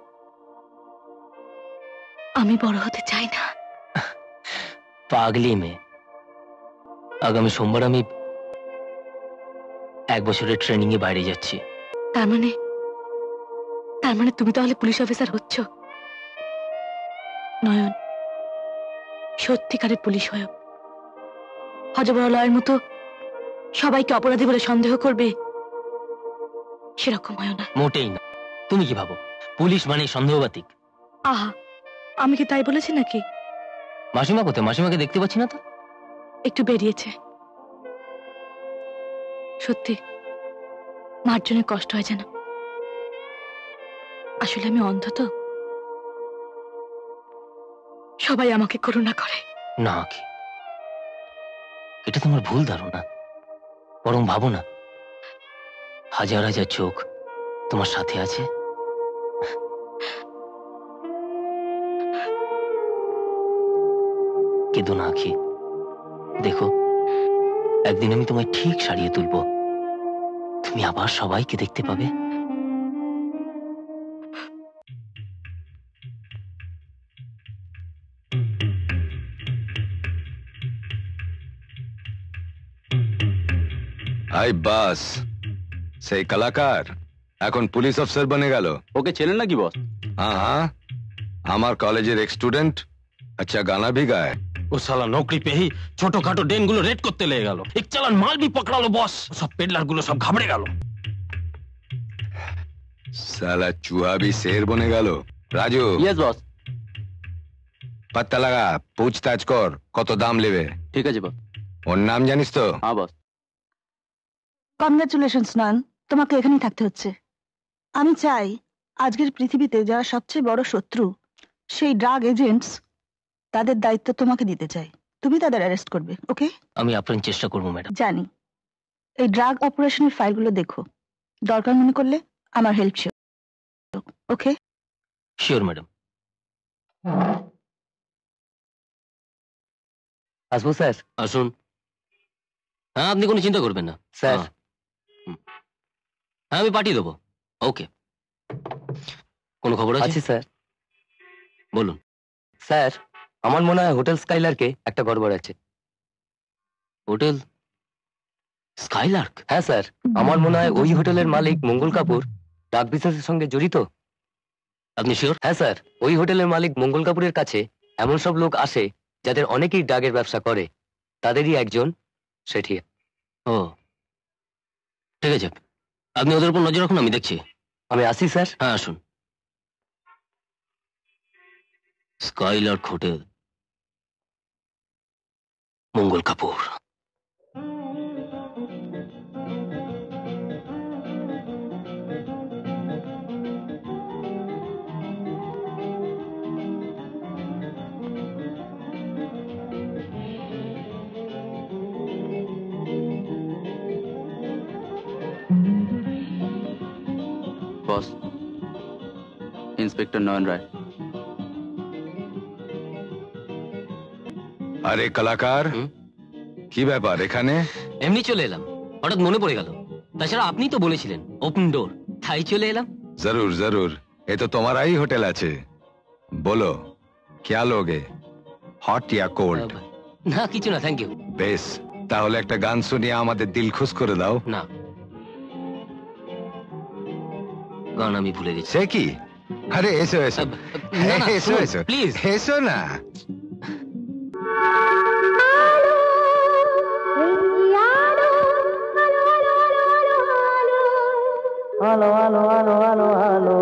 আমি বড় হতে চাই না। পাগলি মেয়ে। আগামী সোমবার আমি 1 বছরের ট্রেনিং এ বাইরে যাচ্ছি। তার মানে তুমি তাহলে পুলিশ অফিসার হচ্ছ? নয়ন, সত্যিকারের পুলিশ হয়ে হজবরলয়ের মতো সবাইকে অপরাধী বলে সন্দেহ করবে, সেরকম হয় না। মোটেই না। তুমি কি ভাবো পুলিশ মানে সন্দেহবাতিক? আহা, আমি কি তাই বলেছি নাকি? মাসিমা কোথায়? মাসিমাকে দেখতে পাচ্ছি না তো। একটু বেরিয়েছে। সত্যি মার জন্য কষ্ট হয় যেন। আসলে আমি অন্ধ তো, সবাই আমাকে করুণা করে। না কি, এটা তোমার ভুল ধারণা। বরং ভাবো না, হাজার হাজার চোখ তোমার সাথে আছে। কেঁদো না আখি, দেখো একদিন আমি তোমায় ঠিক সারিয়ে তুলবো, তুমি আবার সবাইকে দেখতে পাবে। আই বাস, সেই কলাকার এখন পুলিশ অফিসার বনে গেল। ওকে চেনেন নাকি বস? हाँ हाँ, हमार कॉलेजर एक स्टूडेंट अच्छा गाना भी गाए। वो साला नौकरी पे ही छोटो खाटो डेन गुलो रेड करते ले गलो, एक चालान माल भी पकड़ा लो बॉस। सब पेडलर गुलो सब घाबड़े गलो। साला चूहा भी शेर बने गलो। राजू। Yes boss. पत्ता लगा, पूछताछ कर कत दाम लेवे। ठीक है जी बॉस। ওর নাম জানিস তো? हाँ बॉस। কনগ্রাচুলেশনস নয়ন, তোমাকে এখানেই থাকতে হচ্ছে। আমি চাই আজকের পৃথিবীতে যারা সবচেয়ে বড় শত্রু, সেই ড্রাগ এজেন্টস, তাদের দায়িত্ব তোমাকে দিতে চাই। তুমি তাদের অ্যারেস্ট করবে, ওকে? আমি আপ্রাণ চেষ্টা করবো ম্যাডাম। জানি। এই ড্রাগ অপারেশনের ফাইলগুলো দেখো, দরকার মনে করলে আমার হেল্প চাই, ওকে? Sure madam. আসবো স্যার? আসুন। হ্যাঁ, আপনি কোনো চিন্তা করবেন না স্যার। হ্যাঁ, আমি পাঠিয়ে দেবো। ওকে। কোনো খবর আছে? স্যার। বলুন স্যার, আমার মনে হয় হোটেল স্কাইলার্কে একটা গড়বড় আছে। Hotel Skylark? হ্যাঁ স্যার, আমার মনে হয় ওই হোটেলের মালিক মঙ্গল কাপুর ড্রাগ বিজনেসের সঙ্গে জড়িত। আপনি শিওর? হ্যাঁ স্যার, ওই হোটেলের মালিক মঙ্গল কাপুরের কাছে এমন সব লোক আসে যাদের অনেকেই ড্রাগের ব্যবসা করে, তাদেরই একজন শেঠিয়া। ও ঠিক আছে, আপনি ওদের উপর নজর রাখুন, আমি দেখছি। আমি আসি স্যার। হ্যাঁ আসুন। স্কাইলার্ক হোটেল, মঙ্গল কাপুর। বস, ইন্সপেক্টর নয়ন রায়। আরে কলাকার, কি ব্যাপার এখানে? এমনি চলে এলাম, হঠাৎ মনে পড়ে গেল। তাছাড়া আপনি তো বলেছিলেন ওপেন ডোর, তাই চলে এলাম। জরুর জরুর, এ তো তোমারাই হোটেল আছে। বলো क्या लोगे, হট या কোল্ড? না কিছু না, থ্যাংক ইউ। বেশ, তাহলে একটা গান শুনিয়ে আমাদের দিল খুশ করে দাও। না, গান আমি ভুলে গেছি। সে কি? আরে এসো এসো এসো এসো প্লিজ এসো না। আলো আলো আলো আলো আলো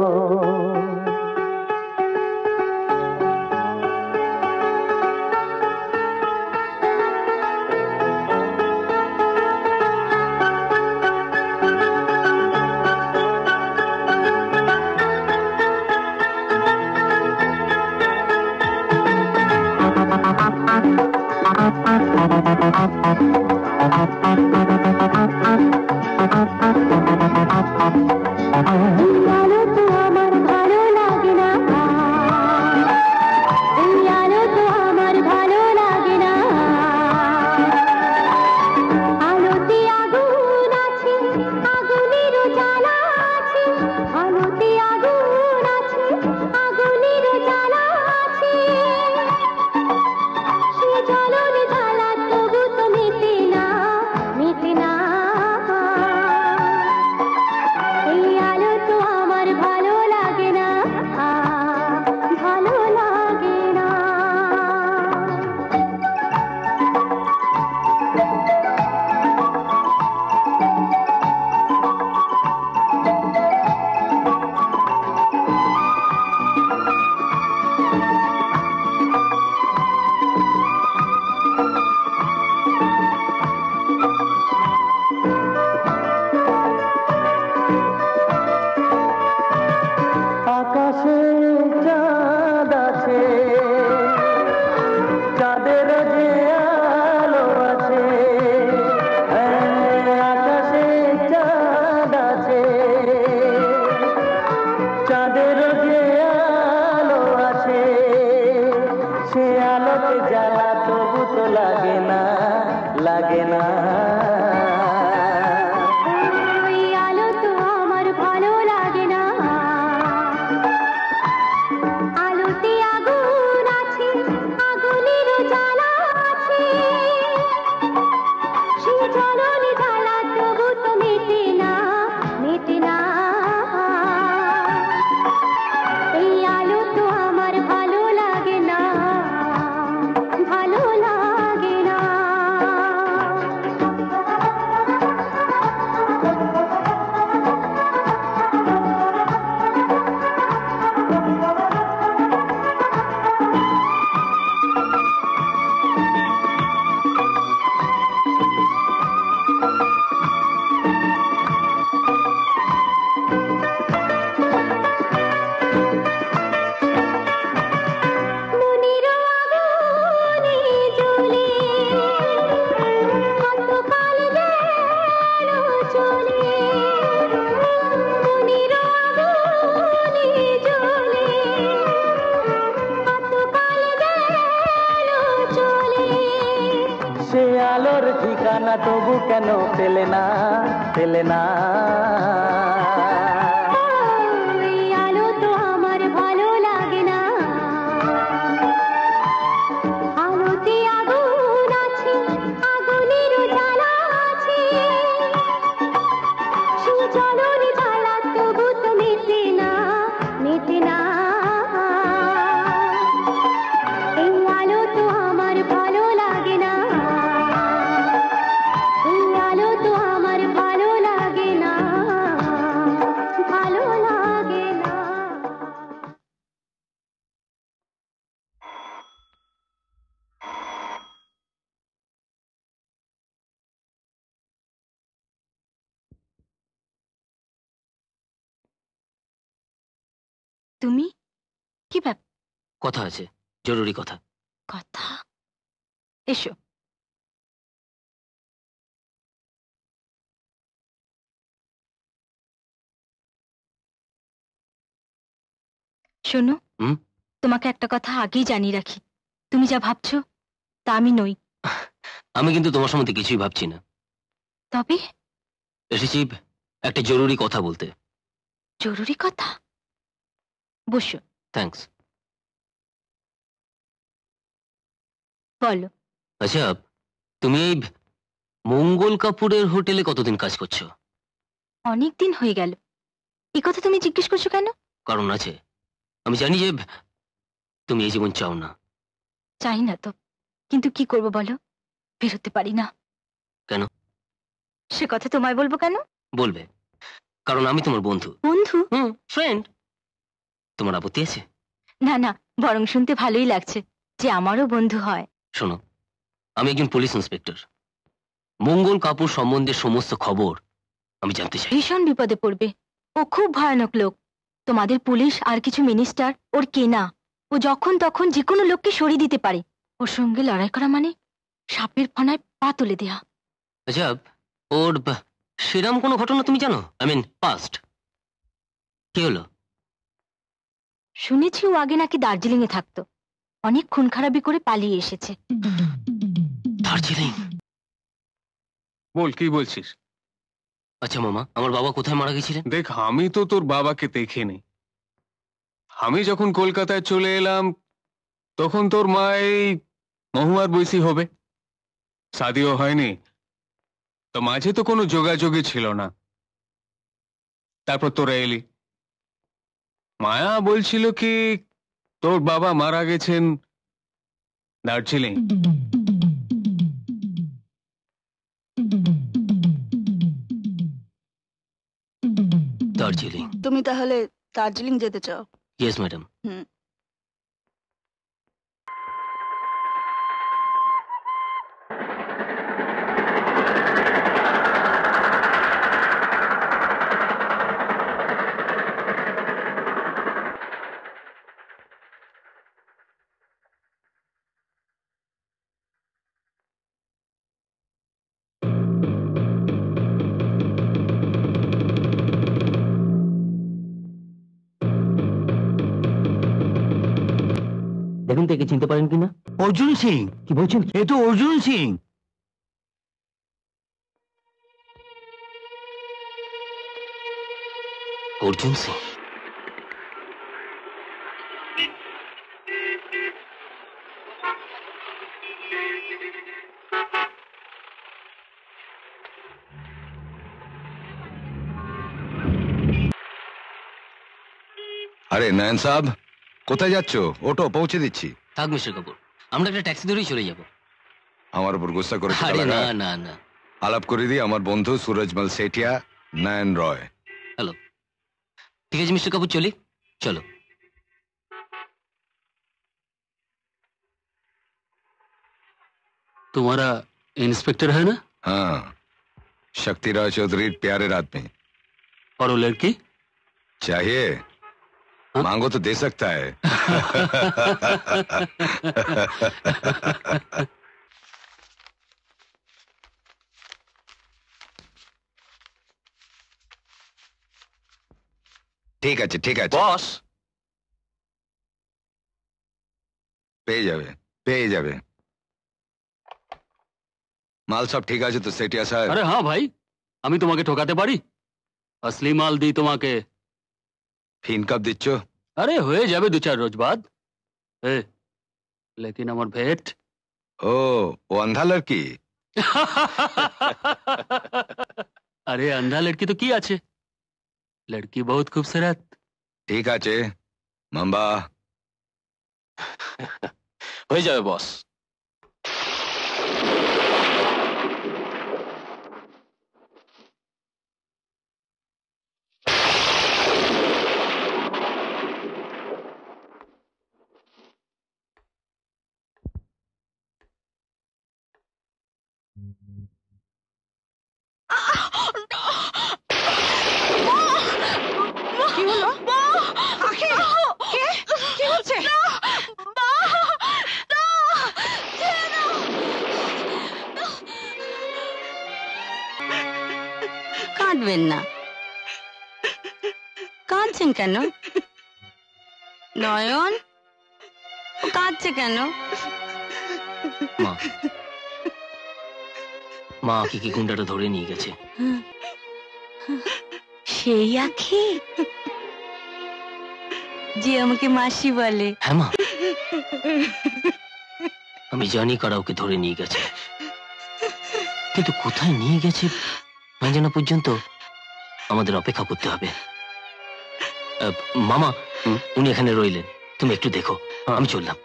তুমি কি ব্যাপার? কথা আছে, জরুরি কথা। কথা? এসো। শোনো, তোমাকে একটা কথা আগেই জানিয়ে রাখি, তুমি যা ভাবছো তা আমি নই। আমি কিন্তু তোমার সম্বন্ধে কিছুই ভাবছি না। তবে এসেছি একটা জরুরি কথা বলতে। জরুরি কথা? বসো। থ্যাঙ্কস। বলো। আচ্ছা, তুমি এই মঙ্গল কাপুরের হোটেলে কতদিন কাজ করছো? অনেক দিন হয়ে গেল। এই কথা তুমি জিজ্ঞেস করছো কেন? কারণ আছে। আমি জানি যে তুমি এই জীবন চাও না। চাই না তো, কিন্তু কি করব বলো, বেরোতে পারি না। কেন? সে কথা তোমায় বলবো কেন? বলবে, কারণ আমি তোমার বন্ধু। বন্ধু? ফ্রেন্ড। তোমার আপত্তি আছে? না না, বরং শুনতে ভালোই লাগছে যে আমারও বন্ধু হয়। শোনো, আমি একজন পুলিশ ইন্সপেক্টর। মঙ্গল কাপুর সম্বন্ধে সমস্ত খবর আমি জানতে চাই। ভীষণ বিপদে পড়বে। ও খুব ভয়ানক লোক। তোমাদের পুলিশ আর কিছু মিনিস্টার ওর কেনা। ও যখন তখন যে কোনো লোককে সরিয়ে দিতে পারে। ওর সঙ্গে লড়াই করা মানে সাপের ফনায় পা তুলে দেয়া। আচ্ছা, ওর সেরাম কোনো ঘটনা তুমি জানো? I mean past. কি হলো? শুনেছি ও আগে নাকি দার্জিলিং এ থাকতো, অনেক খুন খারাপি করে পালিয়ে এসেছে। দার্জিলিং? বল, কি বলছিস? আচ্ছা মামা, আমার বাবা কোথায় মারা গেছিলেন? দেখ, আমি তো তোর বাবাকে দেখিনি। আমি যখন কলকাতায় চলে এলাম তখন তোর মা এই মহুয়ার বয়সী হবে, শাদিও হয়নি, তো মাঝে তো কোনো যোগাযোগই ছিল না। তারপর তোরা এলি। মায়া বলছিল কি তোর বাবা মারা গেছেন দার্জিলিং। দার্জিলিং? তুমি তাহলে দার্জিলিং যেতে চাও? Yes madam. হুম। দেখুন তো একে চিনতে পারেন কিনা। অর্জুন সিং? কি বলছেন? এ তো অর্জুন সিং। অর্জুন সিং? আরে নয়ন সাহেব, কোথায় যাচ্ছ? ওটো, পৌঁছে দিচ্ছি। থাক মিস্টার কাপুর, আমরা একটা ট্যাক্সি ধরেই চলে যাব। আমার উপর গুস্সা করেছে? আরে না না না, আলাপ করে দিই, আমার বন্ধু সুরজমল সেঠিয়া, নয়ন রয়। হ্যালো। ঠিক আছে মিস্টার কাপুর, চলি। চলো। तुम्हारा इंस्पेक्टर है ना? हाँ, शक्ति राय चौधरी, प्यारे आदमी। और वो लड़की चाहिए? मांगो तो दे सकता है। ঠিক আছে, ঠিক আছে বস। পেয়ে যাবে, পেয়ে যাবে। মাল সব ঠিক আছে তো সেটিয়া সাহেব? अरे हाँ भाई, আমি তোমাকে ঠকাতে পারি? असली माल दी তোমাকে। ফিন কাপ দিচ্ছ? আরে হয়ে যাবে 2-4 রোজ বাদ। এ लेकिन আমার ভেট। ও, ও अंधा लड़की? अरे अंधा लड़की तो की আছে, लड़की बहुत खूबसूरत। ঠিক আছে মাম্বা। হয়ে যাবে বস। কি হলো? আখি! করবেন না। কাঁদছেন কেন নয়ন? ও কাঁদছে কেন? মা মা কি গুন্ডাটা ধরে নিয়ে গেছে। সেই আখি যে আমাকে মাসি বলে। হ্যাঁ মা, আমি জানি কারা ওকে ধরে নিয়ে গেছে, কিন্তু কোথায় নিয়ে গেছে না জানা পর্যন্ত আমাদের অপেক্ষা করতে হবে। মামা, উনি এখানে রইলেন, তুমি একটু দেখো, আমি চললাম।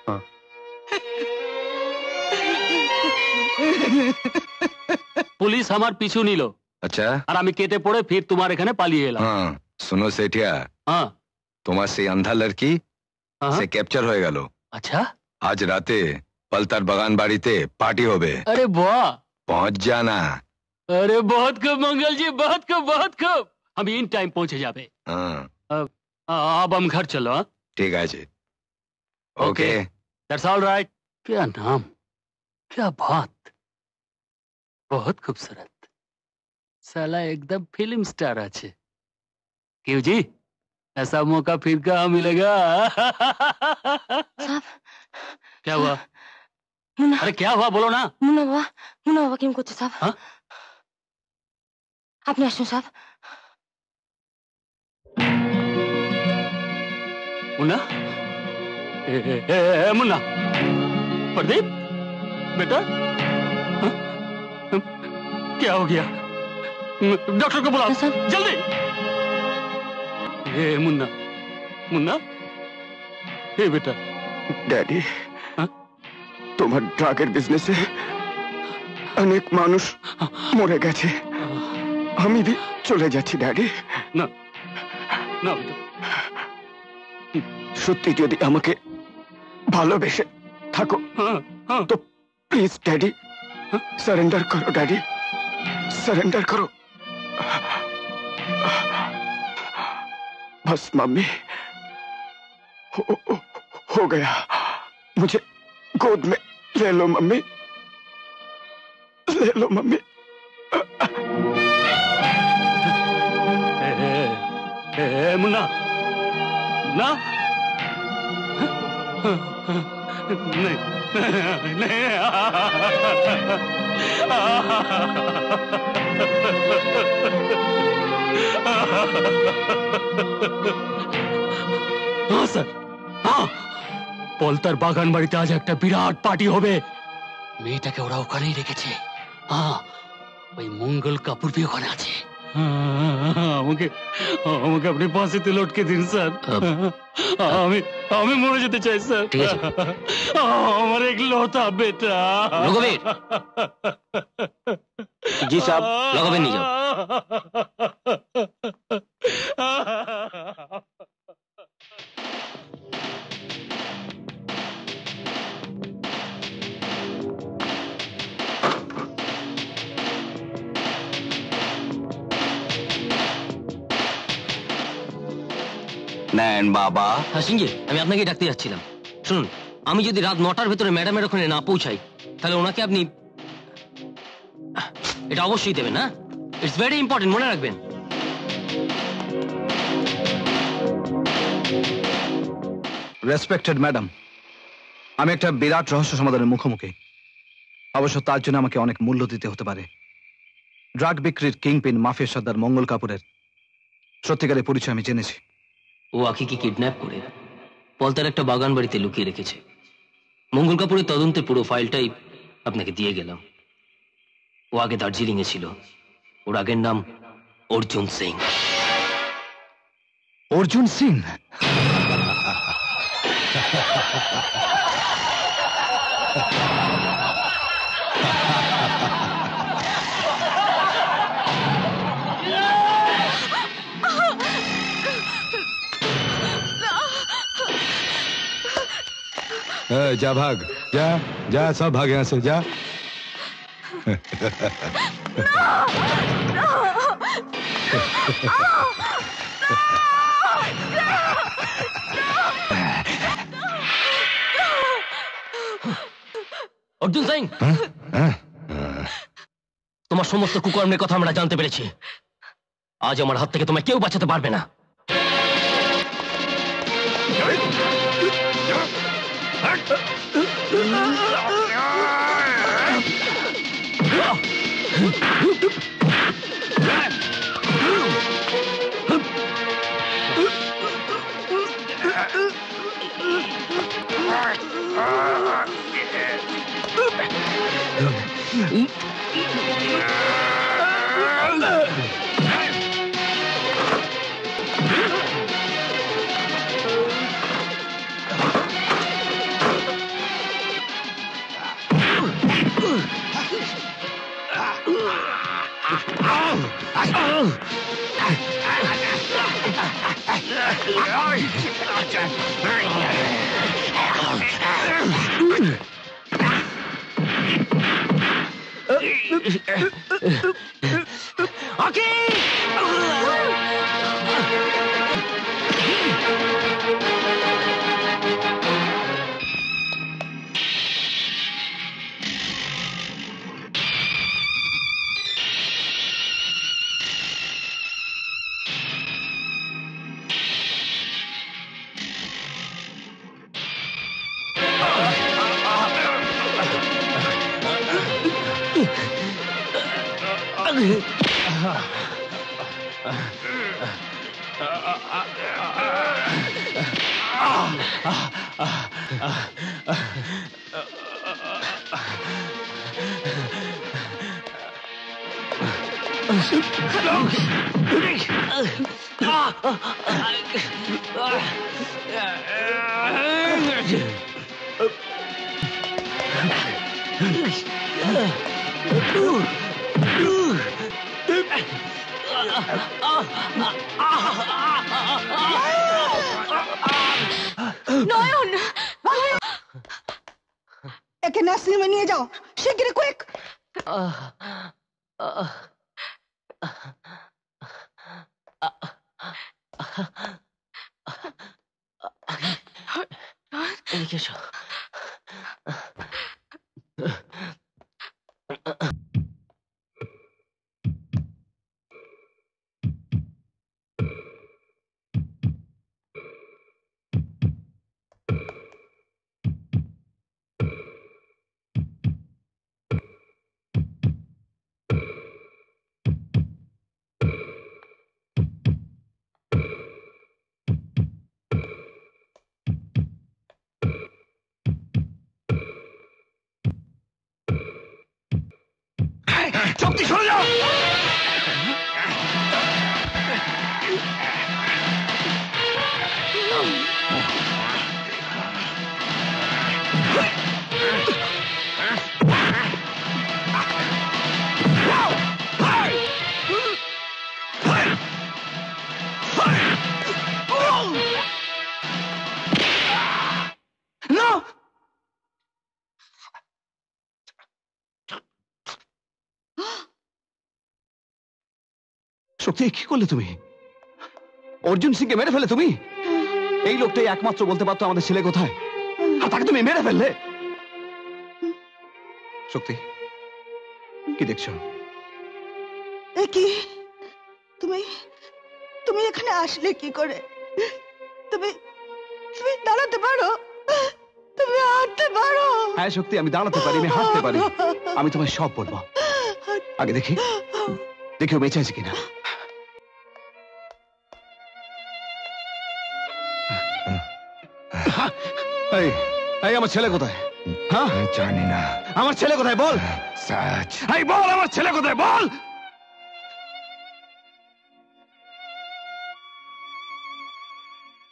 পুলিশ আমার পিছু নিল। আচ্ছা, আর আমি কেটে পড়ে ফির তোমার এখানে পালিয়ে এলাম। हाँ सुनो सेठिया, हाँ তোমার সেই আন্ধা লড়কি সে ক্যাপচার হয়ে গেল। আচ্ছা, আজ রাতে পলতার বাগান বাড়িতে পার্টি হবে। अरे वाह, पहुंच जाना। अरे बहुत खूब मंगल जी, बहुत खूब। हम इन टाइम पहुंचे जाबे। हाँ अब हम घर चलो। हाँ ठीक है जी, ओके दैट्स ऑल राइट। क्या नाम, क्या बात, बहुत खूबसूरत, साला एकदम फिल्म स्टार আছে। क्यों जी, ऐसा मौका फिर कहाँ मिलेगा? साहब क्या हुआ? मुन्ना, अरे क्या हुआ, बोलो ना। মুন্না বাবা কেমন করছে সাহেব? হ্যাঁ? আপনি আসুন সাহেব। मुन्ना, मुन्ना, प्रदीप बेटा, हाँ? क्या हो गया? डॉक्टर को बुलाओ जल्दी। मुन्ना, मुन्ना, हे बेटा। ড্যাডি, তোমার ড্রাগের বিজনেসে অনেক মানুষ মরে গেছে, আমি চলে যাচ্ছি ড্যাডি। না না, সত্যি যদি আমাকে ভালোবেসে থাকো তো প্লিজ ড্যাডি সারেন্ডার করো, ড্যাডি সাरेंडर करो। बस मम्मी हो गया, मुझे गोद में ले लो मम्मी, ले लो मम्मी। मुन्ना, मुन्ना, नहीं नहीं, हाँ স্যার, हाँ পলতার বাগান বাড়িতে আজ একটা বিরাট পার্টি হবে। মেয়েটাকে ওরা ওখানেই রেখেছে। হ্যাঁ, ওই মঙ্গল কাপুর भी ওখানে আছে। আমাকে আমাকে আপনি ফাঁসিতে লটকে দিন স্যার, আমি আমি মরে যেতে চাই স্যার। ঠিক আছে, আমার এক লতা বেটা। রঘুবীর जी साहब, রঘুবীর নিয়ে যাও। নেন বাবা। হ্যাঁ সিংজি, আমি আপনাকে ডাকতে যাচ্ছিলাম। শুনুন, আমি যদি রাত 9টার ভেতরে ম্যাডামের ওখানে না পৌঁছাই, তাহলে ওনাকে আপনি এটা অবশ্যই দেবেন। না, ইটস ভেরি ইম্পর্টেন্ট, মনে রাখবেন। রেসপেক্টেড ম্যাডাম, আমি একটা বিরাট রহস্য সমাধানের মুখোমুখি। অবশ্য তার জন্য আমাকে অনেক মূল্য দিতে হতে পারে। ড্রাগ বিক্রির কিংপিন মাফিয়া সর্দার মঙ্গল কাপুরের সত্যিকারের পরিচয় আমি জেনেছি। ও আখিকে কিডন্যাপ করে পলতার একটা বাগান বাড়িতে লুকিয়ে রেখেছে। মঙ্গল কাপুরের তদন্তের পুরো ফাইলটাই আপনাকে দিয়ে গেলাম। ও আগে দার্জিলিং এ ছিল। ওর আগের নাম অর্জুন সিং। অর্জুন সিং? जा भाग, जा जा, सब भाग यहाँ से, जा। অর্জুন সিং, তোমার সমস্ত কুকর্মের কথা আমরা জানতে পেরেছি। আজ আমার হাত থেকে তোমায় কেউ বাঁচাতে পারবে না। নয়ন, একে নার্সিংহোমে নিয়ে যাও শিগগিরই, কুইক। এদিকে এসো। শক্তি, সরে যাও। শক্তি, কি করলে তুমি? অর্জুন সিংকে মেরে ফেলে তুমি? এই লোকটাই একমাত্র বলতে পারতো আমাদের ছেলে কোথায়, আর তাকে তুমি মেরে ফেললে। শক্তি, কি দেখছো? কি তুমি তুমি এখানে আসলে কি করে? তুমি তুমি দাঁড়াতে পারো? তুমি হাঁটতে পারো? হ্যাঁ শক্তি, আমি দাঁড়াতে পারি, আমি হাঁটতে পারি। আমি তোমায় সব বলবো। আগে দেখি ও বেঁচে আছে কিনা। আমার ছেলে কোথায়? হ্যাঁ জানি না। আমার ছেলে কোথায় বল? বল আমার ছেলে কোথায় বল।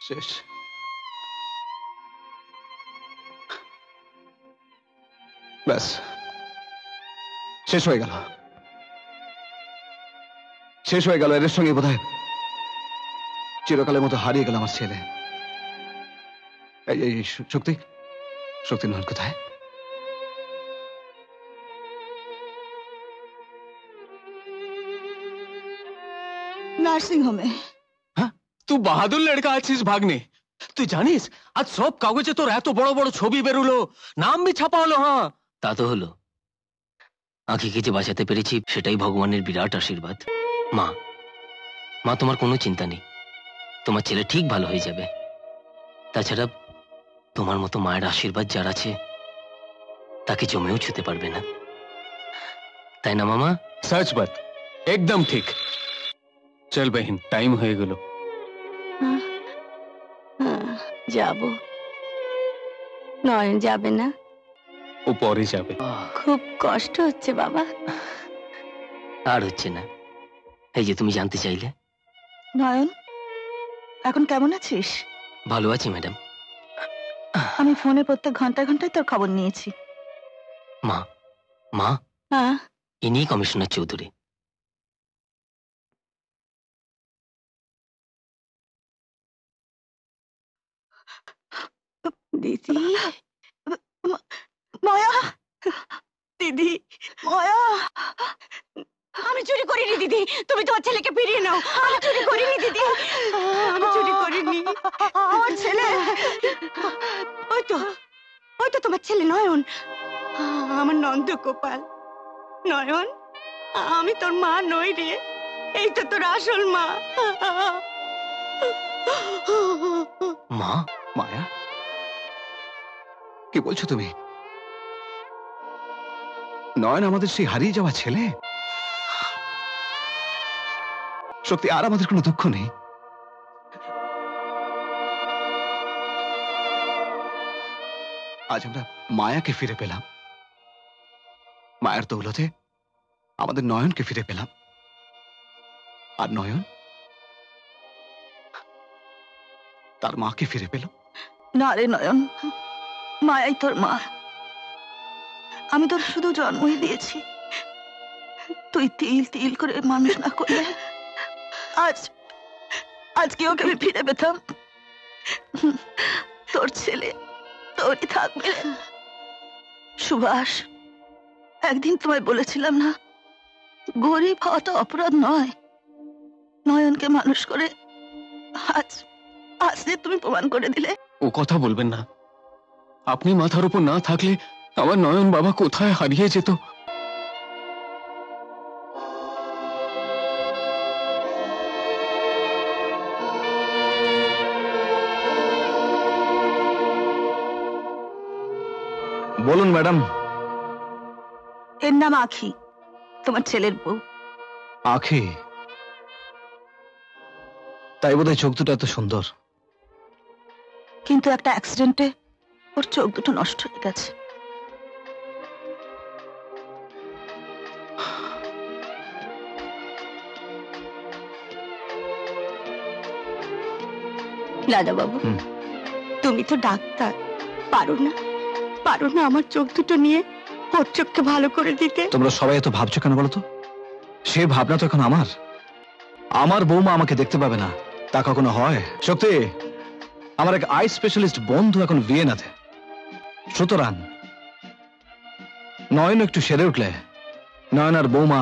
শেষ। ব্যাস, শেষ হয়ে গেল। শেষ হয়ে গেল। এর সঙ্গে বোধহয় চিরকালের মতো হারিয়ে গেল আমার ছেলে। এই শক্তি, শক্তি নয়ন কোথায়? নার্সিং হোমে। তুই বাহাদুর লড়কা আছিস ভাগ্নে। তুই জানিস আজ সব কাগজে তোর এত বড় বড় ছবি বেরোলো, নাম বি ছাপা হলো। হ্যাঁ, তা তো হলো। আঁখিকে যে বাঁচাতে পেরেছি সেটাই ভগবানের বিরাট আশীর্বাদ। মা, মা, তোমার কোনো চিন্তা নেই, তোমার ছেলে ঠিক ভালো হয়ে যাবে। তাছাড়া তোমার মতো মায়ের আশীর্বাদ যার আছে তাকে জমেও ছুতে পারবে না, তাই না মামা? सच बात, एकदम ठीक। चल बहन, टाइम হয়ে গেল। যাব। নয়ন যাবে না? ও পরে যাবে। খুব কষ্ট হচ্ছে বাবা। আর হচ্ছে না, এই যে তুমি জানতে চাইলে। নয়ন, এখন কেমন আছিস? ভালো আছি ম্যাডাম। আমি ফোনে প্রত্যেক ঘন্টায় ঘন্টায় তোর খবর নিয়েছি। মা, মা, ইনি কমিশনার চৌধুরী। দিদি, মায়া, দিদি, মায়া। আমি চুরি করিনি দিদি, তুমি তোমার ছেলেকে ফিরিয়ে নাও। আমি চুরি করিনি দিদি, আমি চুরি করিনি। আমার ছেলে, ওই তো তোমার ছেলে নয়ন, আমার নন্দগোপাল। নয়ন, আমি তোর মা নই রে, এই তো তোর আসল মা। মা? মায়া, কি বলছো তুমি? নয়ন আমাদের সেই হারিয়ে যাওয়া ছেলে? সত্যি আর আমাদের কোনো দুঃখ নেই? আজ আমরা মায়াকে ফিরে পেলাম, মায়ের দৌলতে আমাদের নয়নকে ফিরে পেলাম। আর নয়ন তার মাকে ফিরে পেল। না রে নয়ন, মায়াই তোর মা। আমি তোর শুধু জন্মই দিয়েছি, তুই তিল তিল করে মানুষ না করলে আজকে ওকে আমি ফিরে পেতাম। তোর ছেলে তোরই থাকবে। সুভাষ, একদিন তোমায় বলেছিলাম না, গরিব হওয়াটা অপরাধ নয়। নয়নকে মানুষ করে আজ যে তুমি প্রমাণ করে দিলে। ও কথা বলবেন না, আপনি মাথার উপর না থাকলে আমার নয়ন বাবা কোথায় হারিয়ে যেত। বলুন ম্যাডাম। এর নাম আখি, তোমার ছেলের বউ। আখি? তাই বোধহয় চোখ দুটো এত সুন্দর। কিন্তু একটা অ্যাক্সিডেন্টে ওর চোখ দুটো নষ্ট হয়ে গেছে। দাদা বাবু, তুমি তো ডাক্তার, পারো না আমার চোখ দুটো নিয়ে ওর চোখকে ভালো করে দিতে? তোমরা সবাই এত ভাবছো কেন বলো তো? সে ভাবনা তো এখন আমার বৌমা আমাকে দেখতে পাবে না, তা কখনো হয়? সত্যি আমার এক আই স্পেশালিস্ট বন্ধু এখন ভিয়েনাতে। সুতরাং নয়ন একটু সেরে উঠলে নয়ন আর বৌমা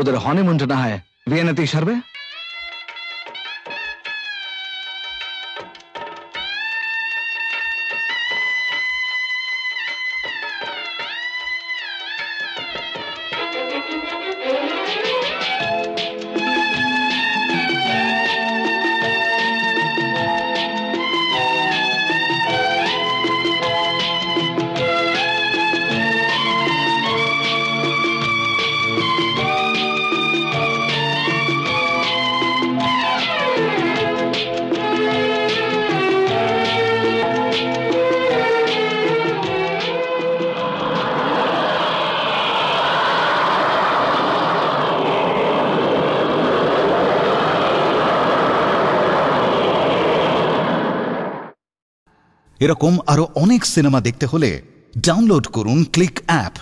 ওদের হনিমুনটা না হয় ভিয়েনাতেই সারবে। এরকম আরো অনেক সিনেমা দেখতে হলে ডাউনলোড করুন ক্লিক অ্যাপ।